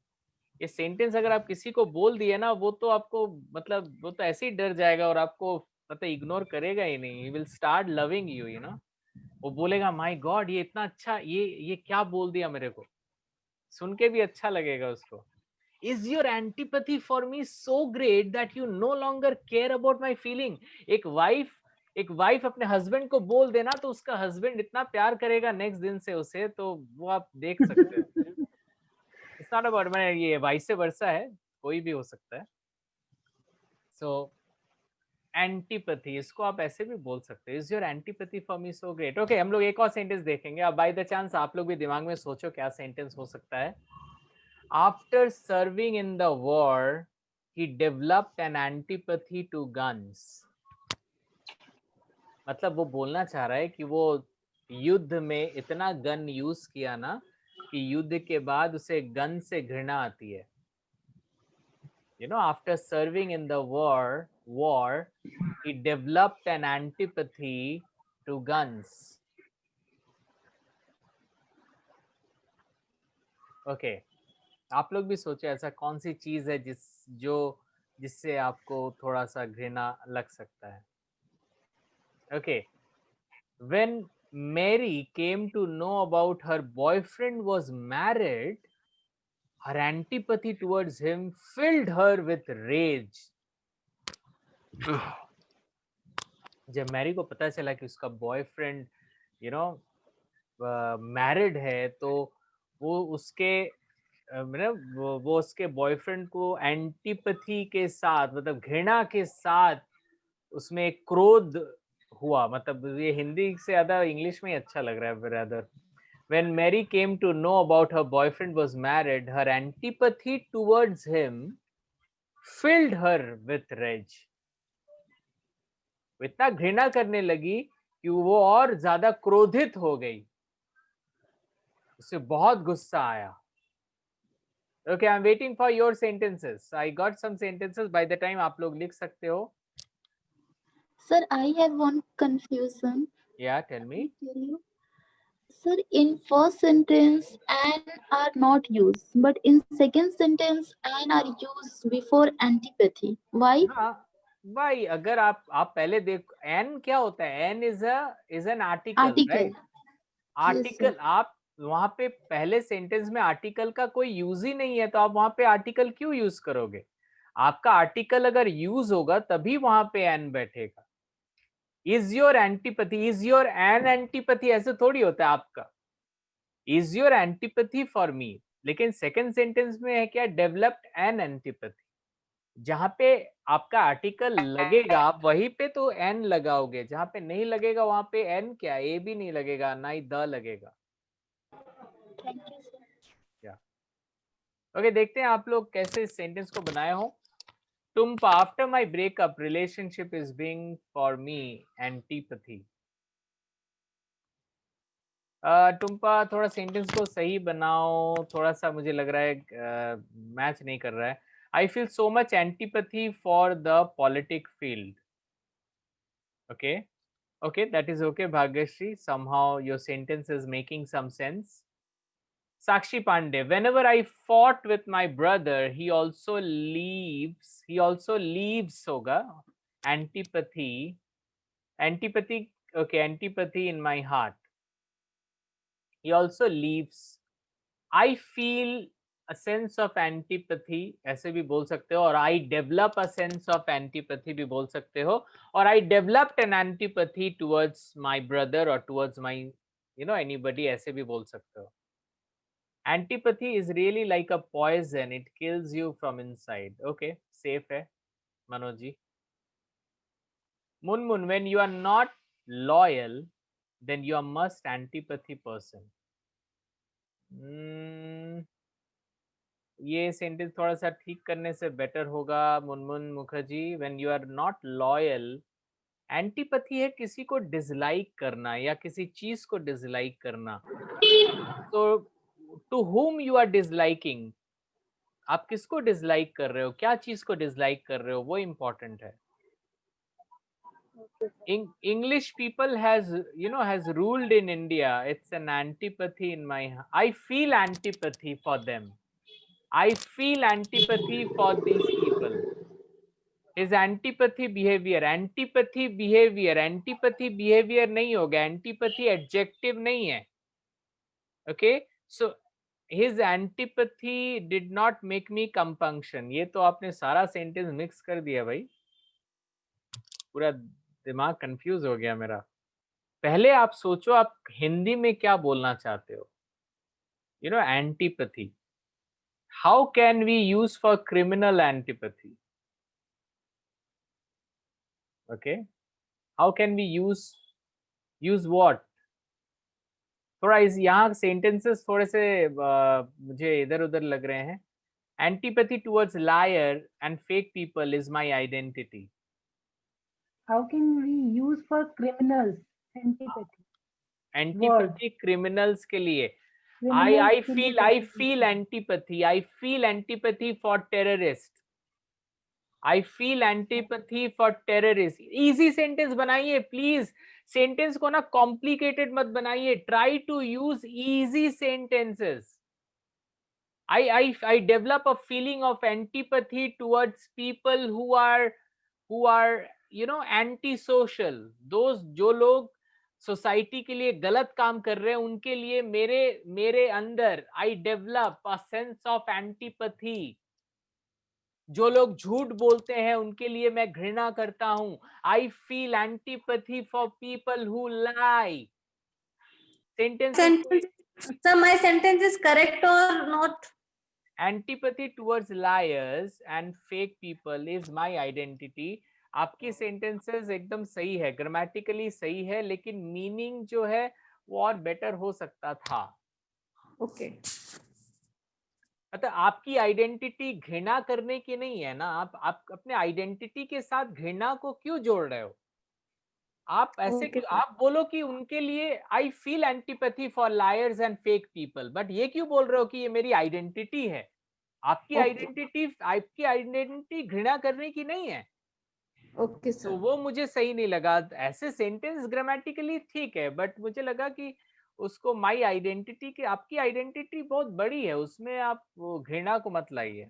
ये सेंटेंस अगर आप किसी को बोल दिए ना, वो तो आपको मतलब वो तो ऐसे ही डर जाएगा और आपको मतलब इग्नोर करेगा ही नहीं. He will start loving you, you know. वो बोलेगा माय गॉड, ये इतना अच्छा, ये क्या बोल दिया मेरे को. सुन के भी अच्छा लगेगा उसको. Is your antipathy for me so great that you no longer care about my feeling? एक वाइफ अपने हस्बैंड को बोल देना तो उसका हस्बैंड इतना प्यार करेगा नेक्स्ट दिन से उसे, तो वो आप देख सकते हैं. It's not about, मैंने ये वाइस वर्सा है, कोई भी हो सकता है. So एंटीपैथी, इसको आप ऐसे भी बोल सकते हैं. Is your antipathy for me so great. Okay, हम लोग एक और सेंटेंस देखेंगे. अब बाय द चांस आप लोग भी दिमाग में सोचो क्या सेंटेंस हो सकता है. After serving in the war he developed an antipathy to guns. मतलब वो बोलना चाह रहा है कि वो युद्ध में इतना गन यूज किया ना कि युद्ध के बाद उसे गन से घृणा आती है. You know, after serving in the war, he developed an antipathy to guns. Okay, आप लोग भी सोचे ऐसा कौन सी चीज है जिससे आपको थोड़ा सा घृणा लग सकता है. Okay, when Mary came to know about her boyfriend was married, her antipathy towards him filled her with rage. जब मैरी को पता चला कि उसका बॉयफ्रेंड मैरिड है, तो वो उसके मतलब वो उसके बॉयफ्रेंड को एंटीपैथी के साथ, मतलब घृणा के साथ उसमें एक क्रोध हुआ. मतलब ये हिंदी से ज्यादा इंग्लिश में अच्छा लग रहा है brother. When Mary came to know about her boyfriend was married, her antipathy towards him filled her with rage. वो इतना घृणा करने लगी कि वो और ज्यादा क्रोधित हो गई, उसे बहुत गुस्सा आया. Okay, I'm waiting for your sentences. I got some sentences. By the time आप लोग लिख सकते हो. Sir, I have one confusion. Yeah, tell me. Sir, in first sentence, "and" are not used, but in second sentence, "and" are used before antipathy. Why? हाँ, why? अगर आप पहले देख, "and" क्या होता है? "and" is an article, Article. right? Article. आप वहां पे पहले सेंटेंस में आर्टिकल का कोई यूज ही नहीं है, तो आप वहां पे आर्टिकल क्यों यूज करोगे? आपका आर्टिकल अगर यूज होगा तभी वहां पे एन बैठेगा. Is your antipathy, is your an antipathy, ऐसे थोड़ी होता है आपका. Is your antipathy for me. लेकिन सेकंड सेंटेंस में है क्या? Developed an antipathy. जहां पे आपका आर्टिकल लगेगा आप वहीं पे तो एन लगाओगे, जहां पे नहीं लगेगा वहां पे एन क्या, ए भी नहीं लगेगा, ना ही द लगेगा. ओके, देखते हैं आप लोग कैसे इस सेंटेंस को बनाए हो. Tumpa, after my breakup relationship is being for me antipathy. Tumpa, थोड़ा सेंटेंस को सही बनाओ, थोड़ा सा मुझे लग रहा है मैच नहीं कर रहा है. I feel so much antipathy for the politic field. Okay okay, that is okay Bhagyashree, somehow your sentence is making some sense. Sakshi Pandey, whenever I fought with my brother, he also leaves hoga antipathy, okay, antipathy in my heart. He also leaves. I feel a sense of antipathy, ऐसे भी बोल सकते हो, और I develop a sense of antipathy भी बोल सकते हो, और I developed an antipathy towards my brother or towards my anybody, ऐसे भी बोल सकते हो. Antipathy is really like a poison, it kills you from inside. Okay, safe है Manoj ji. Munmun, when you are not loyal, then you are must antipathy person. ये sentence थोड़ा सा ठीक करने से बेटर होगा Munmun Mukherjee. When you are not loyal, antipathy है किसी को डिसलाइक करना या किसी चीज को डिसलाइक करना. तो to whom you are disliking, आप किसको डिसलाइक कर रहे हो, क्या चीज को डिसलाइक कर रहे हो, वो इम्पोर्टेंट है. English people has ruled in India. It's an antipathy in my, I feel antipathy for them. I feel antipathy for these people. His antipathy behavior नहीं होगा, antipathy adjective नहीं है. Okay, so his antipathy did not make me compunction. ये तो आपने सारा sentence mix कर दिया भाई, पूरा दिमाग कंफ्यूज हो गया मेरा. पहले आप सोचो आप हिंदी में क्या बोलना चाहते हो. Antipathy, how can we use for criminal antipathy. Okay, how can we use what. थोड़ा इस यहाँ सेंटेंसेस थोड़े से मुझे इधर उधर लग रहे हैं. Antipathy towards lawyer and fake people is my identity. How can we use for criminals antipathy? Antipathy criminals के लिए. I feel antipathy. I feel antipathy for terrorists. I feel antipathy for terrorists. Easy sentence बनाइए please. Sentence को ना complicated मत बनाइए. Try to use easy sentences. I develop a feeling of antipathy towards people who are antisocial. Those जो लोग society के लिए गलत काम कर रहे हैं उनके लिए मेरे अंदर I develop a sense of antipathy. जो लोग झूठ बोलते हैं उनके लिए मैं घृणा करता हूं। आई feel antipathy for people who lie. Sentence. Sir, my sentence is correct or not? Antipathy towards liars and fake people is my identity. आपकी सेंटेंसेस एकदम सही है, ग्रामेटिकली सही है, लेकिन मीनिंग जो है वो और बेटर हो सकता था। ओके। मतलब आपकी आइडेंटिटी घृणा करने की नहीं है ना, आप अपने आइडेंटिटी के साथ घृणा को क्यों जोड़ रहे हो? आप ऐसे Okay, आप बोलो कि उनके लिए आई feel antipathy for lawyers and fake people, but ये क्यों बोल रहे हो कि ये मेरी आइडेंटिटी है? आपकी आइडेंटिटी घृणा करने की नहीं है। Okay sir. तो वो मुझे सही नहीं लगा। ऐसे सेंटेंस ग्रामेटिकली ठीक है, बट मुझे लगा कि उसको माई आइडेंटिटी के, आपकी आइडेंटिटी बहुत बड़ी है, उसमें आप वो घृणा को मत लाइए।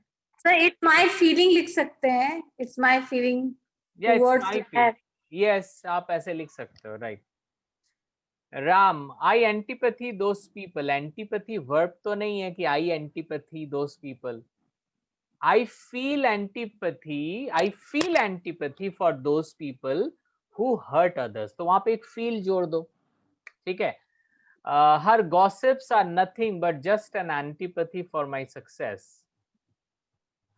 सर इट्स माय फीलिंग लिख सकते हैं, it's my feeling towards. Yes, आप ऐसे लिख सकते हो, right. Ram, I antipathy those people. Antipathy verb तो नहीं है कि I antipathy those people. I feel antipathy for those people who hurt others. तो वहां पे एक feel जोड़ दो, ठीक है। Her gossips are nothing but just an antipathy for my success.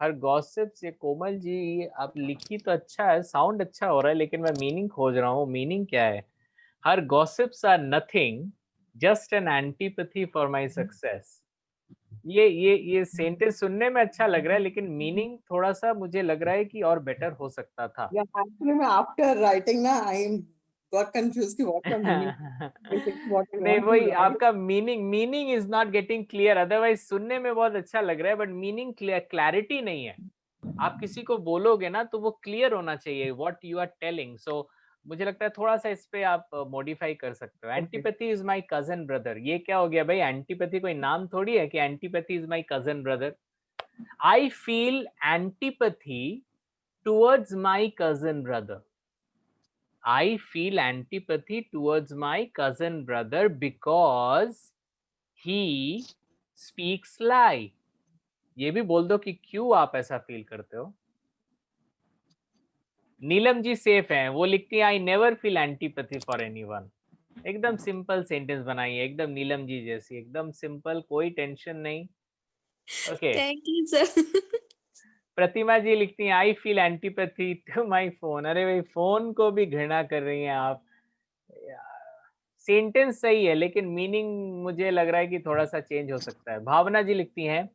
Her gossips, ये कोमल जी आप लिखी तो अच्छा है, साउंड अच्छा हो रहा है, लेकिन मैं मीनिंग खोज रहा हूँ। मीनिंग क्या है? Her gossips are nothing, just an antipathy for my success. ये सेंटेंस सुनने में अच्छा लग रहा है, लेकिन मीनिंग थोड़ा सा मुझे लग रहा है कि और बेटर हो सकता था। Actually, after writing ना, I got confused कि what the meaning. नहीं, वही आपका meaning is not getting clear. Otherwise सुनने में बहुत अच्छा लग रहा है, बट मीनिंग क्लैरिटी नहीं है। आप किसी को बोलोगे ना तो वो क्लियर होना चाहिए व्हाट यू आर टेलिंग। सो मुझे लगता है थोड़ा सा इस पे आप मॉडिफाई कर सकते हो। Antipathy is my cousin brother, ये क्या हो गया भाई? एंटीपैथी कोई नाम थोड़ी है कि antipathy is my cousin brother. I feel antipathy towards my cousin brother. I feel antipathy towards my cousin brother because he speaks lie. ये भी बोल दो कि क्यों आप ऐसा फील करते हो। नीलम जी सेफ हैं, वो लिखती है I never feel antipathy for anyone. एकदम सिंपल सेंटेंस बनाइए, एकदम नीलम जी जैसी, एकदम सिंपल, कोई टेंशन नहीं। Okay, thank you sir. Pratima ji लिखती हैं I feel antipathy to my phone. अरे भाई, फोन को भी घृणा कर रही हैं आप। सेंटेंस सही है, लेकिन मीनिंग मुझे लग रहा है कि थोड़ा सा चेंज हो सकता है। भावना जी लिखती हैं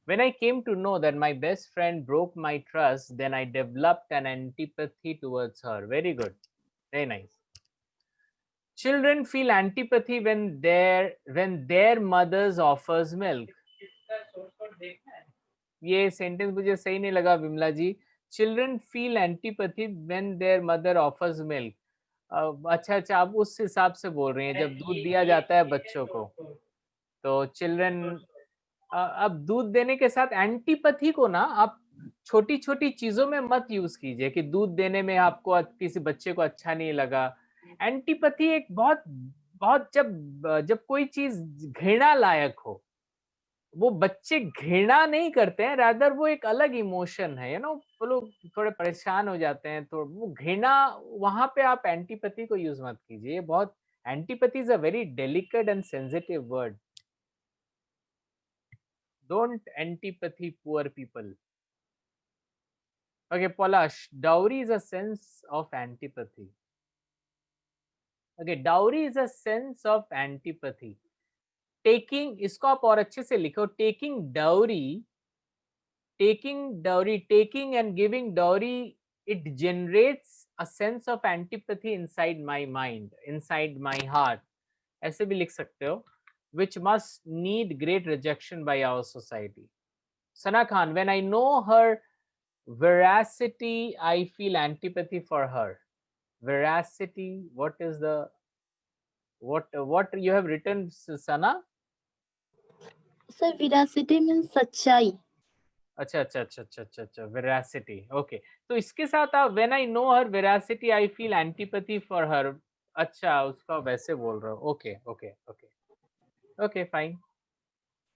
when I came to know that my best friend broke my trust, then I developed an antipathy towards her. Very good, very nice. Children feel antipathy when their mothers offers milk. ये sentence मुझे सही नहीं लगा विमला जी। Children feel antipathy when their mother offers milk. अच्छा, आप उस हिसाब से बोल रही हैं जब दूध दिया जाता है बच्चों को, तो चिल्ड्रन अब दूध देने के साथ एंटीपैथी को ना आप छोटी छोटी चीजों में मत यूज कीजिए कि दूध देने में आपको किसी बच्चे को अच्छा नहीं लगा। एंटीपैथी एक बहुत जब कोई चीज घृणा लायक हो, वो बच्चे घृणा नहीं करते हैं, रादर वो एक अलग इमोशन है, वो लोग थोड़े परेशान हो जाते हैं, तो वो घृणा, वहां पे आप एंटीपैथी को यूज मत कीजिए। बहुत antipathy is a very delicate and sensitive word. Don't antipathy poor people. Okay, Palash, dowry is a sense of antipathy. Okay, dowry is a sense of antipathy. Taking, इसको आप और अच्छे से लिखो, taking and giving dowry, it generates a sense of antipathy inside my mind, inside my heart. ऐसे भी लिख सकते हो, which must need great rejection by our society. Sana Khan, when I know her veracity, I feel antipathy for her. Veracity, what is the, what you have written, Sana? Sir, veracity means सच्चाई. अच्छा, veracity. Okay, तो इसके साथ आप when I know her veracity, I feel antipathy for her. अच्छा उसका वैसे बोल रहा हूँ. Okay okay okay okay fine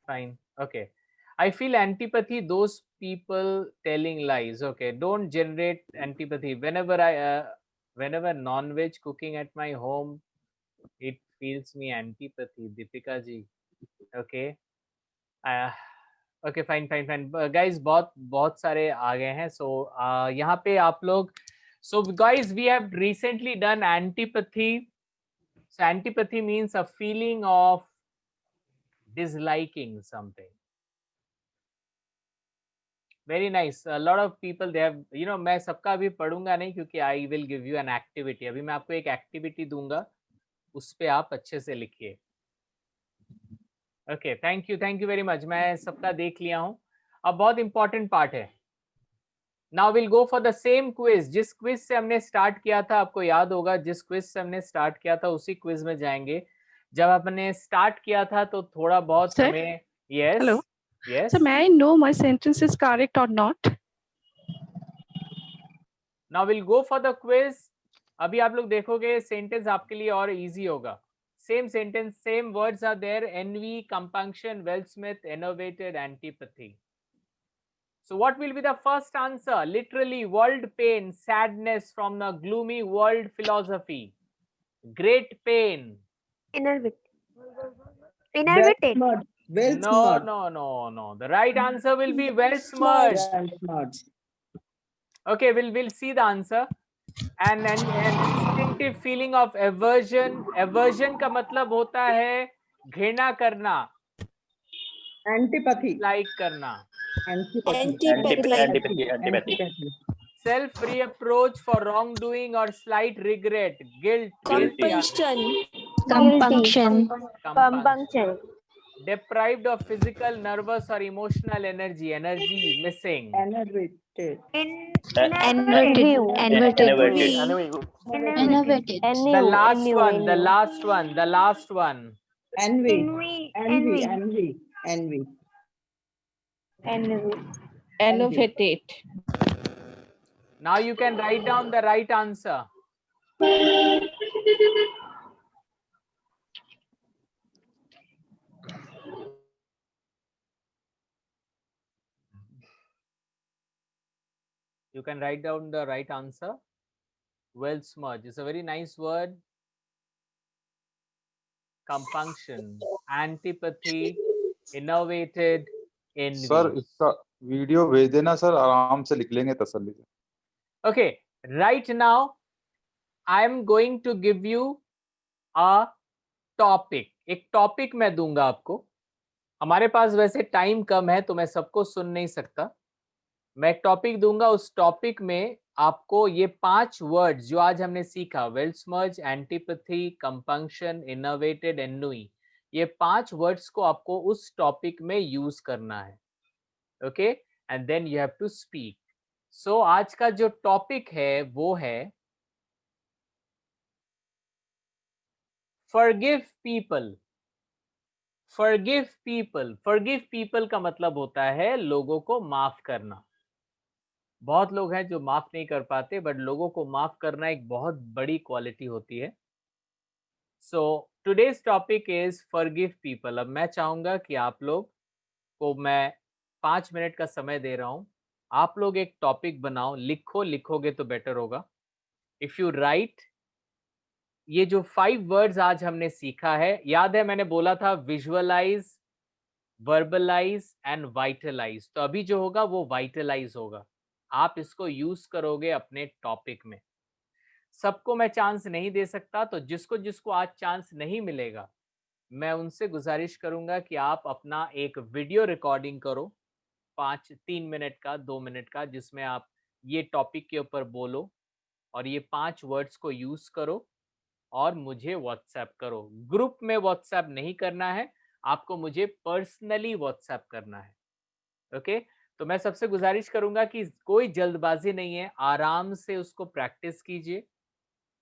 fine okay. I feel antipathy those people telling lies. Okay, don't generate antipathy. Whenever non-veg cooking at my home, it feels me antipathy. Deepika ji. Okay. Okay, fine fine fine. Guys, बहुत सारे आ गए हैं. So यहाँ पे आप लोग. So guys, we have recently done antipathy. So antipathy means a feeling of disliking something. Very nice. A lot of people they have, you know, मैं सबका अभी पढ़ूंगा नहीं क्योंकि I will give you an activity. अभी मैं आपको एक activity दूंगा, उस पे आप अच्छे से लिखिए. Okay, thank you very much. मैं सबका देख लिया हूँ. अब बहुत important part है. Now we'll go for the same quiz. जिस quiz से हमने start किया था, आपको याद होगा जिस quiz से हमने start किया था उसी quiz में जाएंगे. जब आपने start किया था तो थोड़ा बहुत Sir? हमें yes. Hello. Yes. So may I know my sentence is correct or not? Now we'll go for the quiz. अभी आप लोग देखोगे सेंटेंस आपके लिए और इजी होगा. Same sentence, same words are there. Envy, compunction, वेल्समिथ, innovated, antipathy. So what will be the first answer? Literally, world pain, sadness from the gloomy world philosophy. Great pain. Innervated. No. The right answer will be well smudged. Okay, we'll see the answer. And an instinctive feeling of aversion. Aversion का मतलब होता है घृणा करना. Antipathy. Like करना. Antipathy. Self reproach for wrongdoing or slight regret. Guilt. Compunction. Deprived of physical, nervous or emotional energy. Energy missing. Enervated. Innovated. The last one. Envy. Innovated. Now you can write down the right answer. You can write down the right answer. Well smudged. It's a very nice word. Compunction, antipathy, innovated, envy. Sir इसका video भेज देना sir, आराम से लिख लेंगे तसल्ली से. Okay, right now I am going to give you a topic. एक टॉपिक मैं दूंगा आपको. हमारे पास वैसे टाइम कम है तो मैं सबको सुन नहीं सकता. मैं एक टॉपिक दूंगा, उस टॉपिक में आपको ये 5 वर्ड्स जो आज हमने सीखा, weltschmerz, antipathy, compunction, innovated, ennui, ये 5 वर्ड्स को आपको उस टॉपिक में यूज करना है. Okay, and then you have to speak. So आज का जो टॉपिक है वो है forgive people. Forgive people. Forgive people का मतलब होता है लोगों को माफ करना. बहुत लोग हैं जो माफ नहीं कर पाते, बट लोगों को माफ करना एक बहुत बड़ी क्वालिटी होती है. So today's topic is forgive people. अब मैं चाहूंगा कि आप लोग को मैं 5 मिनट का समय दे रहा हूं. आप लोग एक टॉपिक बनाओ, लिखोगे तो बेटर होगा. इफ यू राइट, ये जो 5 वर्ड्स आज हमने सीखा है, याद है मैंने बोला था विजुअलाइज, वर्बलाइज एंड वाइटलाइज. तो अभी जो होगा वो वाइटलाइज होगा. आप इसको यूज करोगे अपने टॉपिक में. सबको मैं चांस नहीं दे सकता, तो जिसको जिसको आज चांस नहीं मिलेगा मैं उनसे गुजारिश करूंगा कि आप अपना एक वीडियो रिकॉर्डिंग करो 3 मिनट का, 2 मिनट का, जिसमें आप ये टॉपिक के ऊपर बोलो और ये 5 वर्ड्स को यूज करो और मुझे व्हाट्सएप करो. ग्रुप में व्हाट्सएप नहीं करना है, आपको मुझे पर्सनली व्हाट्सएप करना है. ओके, तो मैं सबसे गुजारिश करूंगा कि कोई जल्दबाजी नहीं है, आराम से उसको प्रैक्टिस कीजिए.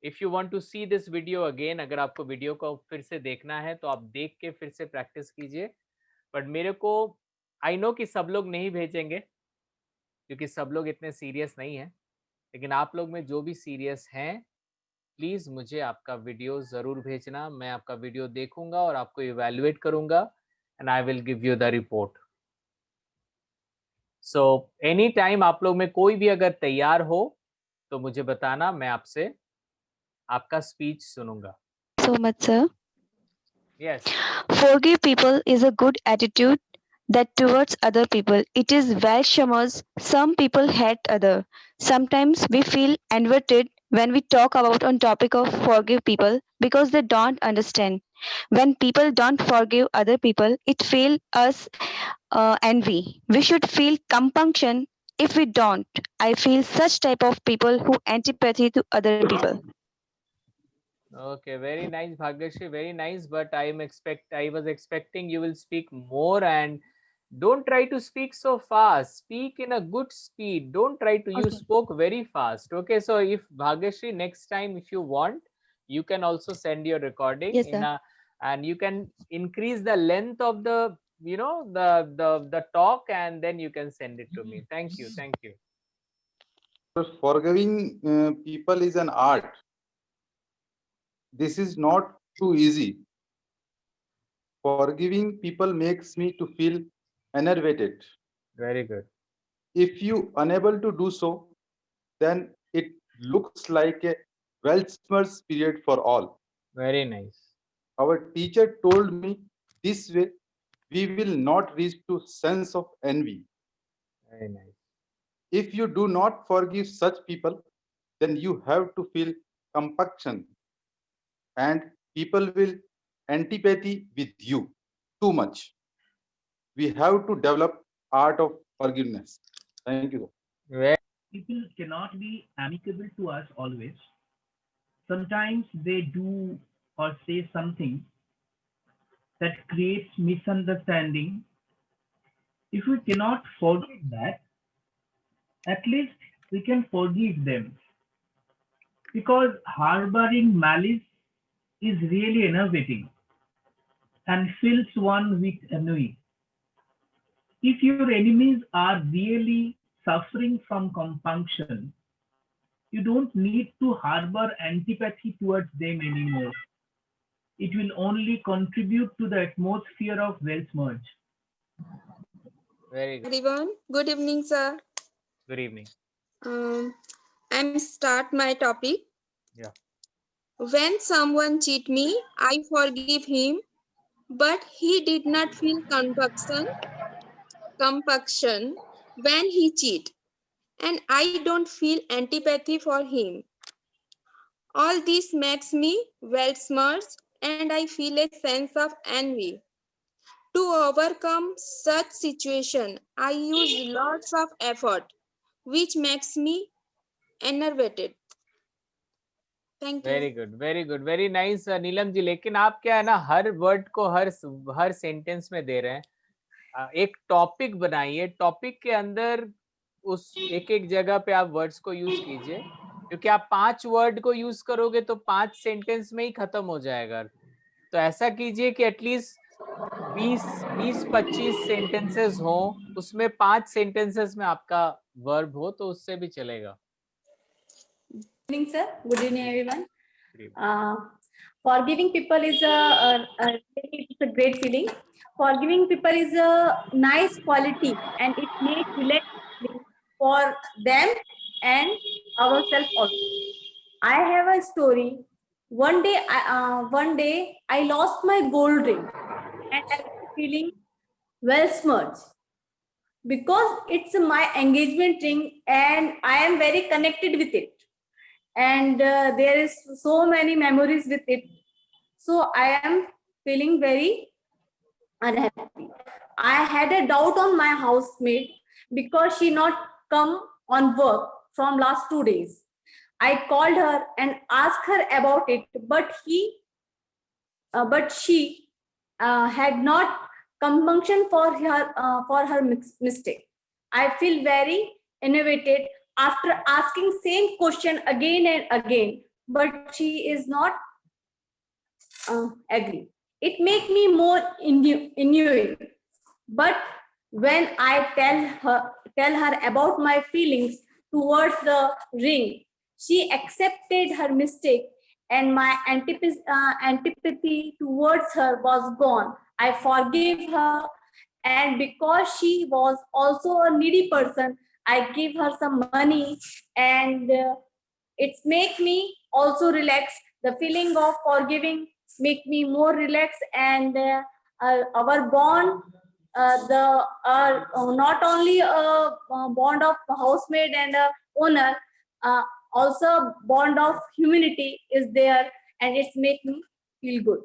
If you want to see this video again, अगर आपको वीडियो को फिर से देखना है तो आप देख के फिर से प्रैक्टिस कीजिए. बट मेरे को आई नो कि सब लोग नहीं भेजेंगे क्योंकि सब लोग इतने सीरियस नहीं हैं, लेकिन आप लोग में जो भी सीरियस हैं प्लीज मुझे आपका वीडियो जरूर भेजना, मैं आपका वीडियो देखूंगा और आपको इवैल्यूएट करूंगा and I will give you the report. So any time आप लोग में कोई भी अगर तैयार हो तो मुझे बताना, मैं आपसे आपका स्पीच सुनूंगा। So much, sir. Yes. Forgive people is a good attitude that towards other people. It is welcomers. Some people hate other. Sometimes we feel inverted when we talk about on topic of forgive people because they don't understand. When people don't forgive other people, it feel us envy. We should feel compunction. If we don't, I feel such type of people who antipathy to other people. Okay, very nice, Bhagyashri, very nice. But I was expecting you will speak more, and don't try to speak so fast. Speak in a good speed. Don't try to. You spoke very fast. Okay, so if Bhagyashri, next time if you want, you can also send your recording Yes, sir. and you can increase the length of the the talk, and then you can send it to me. Thank you, thank you. Forgiving people is an art. This is not too easy. Forgiving people makes me to feel enervated. Very good. If you unable to do so, then it looks like a Welshmer's period for all. Very nice. Our teacher told me this way we will not reach to sense of envy. Very nice. If you do not forgive such people, then you have to feel compunction, and people will antipathy with you too much. We have to develop art of forgiveness. Thank you. People cannot be amicable to us always. Sometimes they do or say something that creates misunderstanding. If we cannot forgive that, at least we can forgive them. Because harboring malice is really enervating and fills one with ennui. If your enemies are really suffering from compunction, you don't need to harbor antipathy towards them anymore. It will only contribute to the atmosphere of Welshmerge. Very good. Everyone, good evening, sir. Good evening. I'm start my topic. Yeah. When someone cheat me, I forgive him, but he did not feel compunction when he cheat, and I don't feel antipathy for him. All this makes me well-smirched, and I feel a sense of envy. To overcome such situation, I use lots of effort, which makes me enervated. Thank you. Very good, very good, very nice Neelam ji. लेकिन आप क्या है ना, हर word को हर sentence में दे रहे हैं। एक टॉपिक बनाइए, टॉपिक के अंदर उस एक जगह पे आप वर्ड्स को यूज कीजिए, क्योंकि आप 5 वर्ड को यूज करोगे तो 5 सेंटेंस में ही खत्म हो जाएगा। तो ऐसा कीजिए कि एटलीस्ट 20-25 सेंटेंसेस हो, उसमें 5 सेंटेंसेस में आपका वर्ब हो, तो उससे भी चलेगा। Good evening, sir. Good evening, everyone. Forgiving people is it's a great feeling. Forgiving people is a nice quality, and it makes relaxing for them and ourselves also. I have a story. One day I lost my gold ring, and I was feeling well smudged because it's my engagement ring, and I am very connected with it. And there is so many memories with it, so I am feeling very unhappy. I had a doubt on my housemate because she not come on work from last 2 days. I called her and asked her about it, but she had not compunction for her mistake. I feel very innovated after asking same question again and again, but she is not agree. It make me more innuing. But when I tell her about my feelings towards the ring, she accepted her mistake and my antipathy towards her was gone. I forgave her, and because she was also a needy person, I give her some money, and it's make me also relax. The feeling of forgiving make me more relaxed, and our bond, not only a bond of housemaid and a owner, also bond of humanity is there, and it's make me feel good.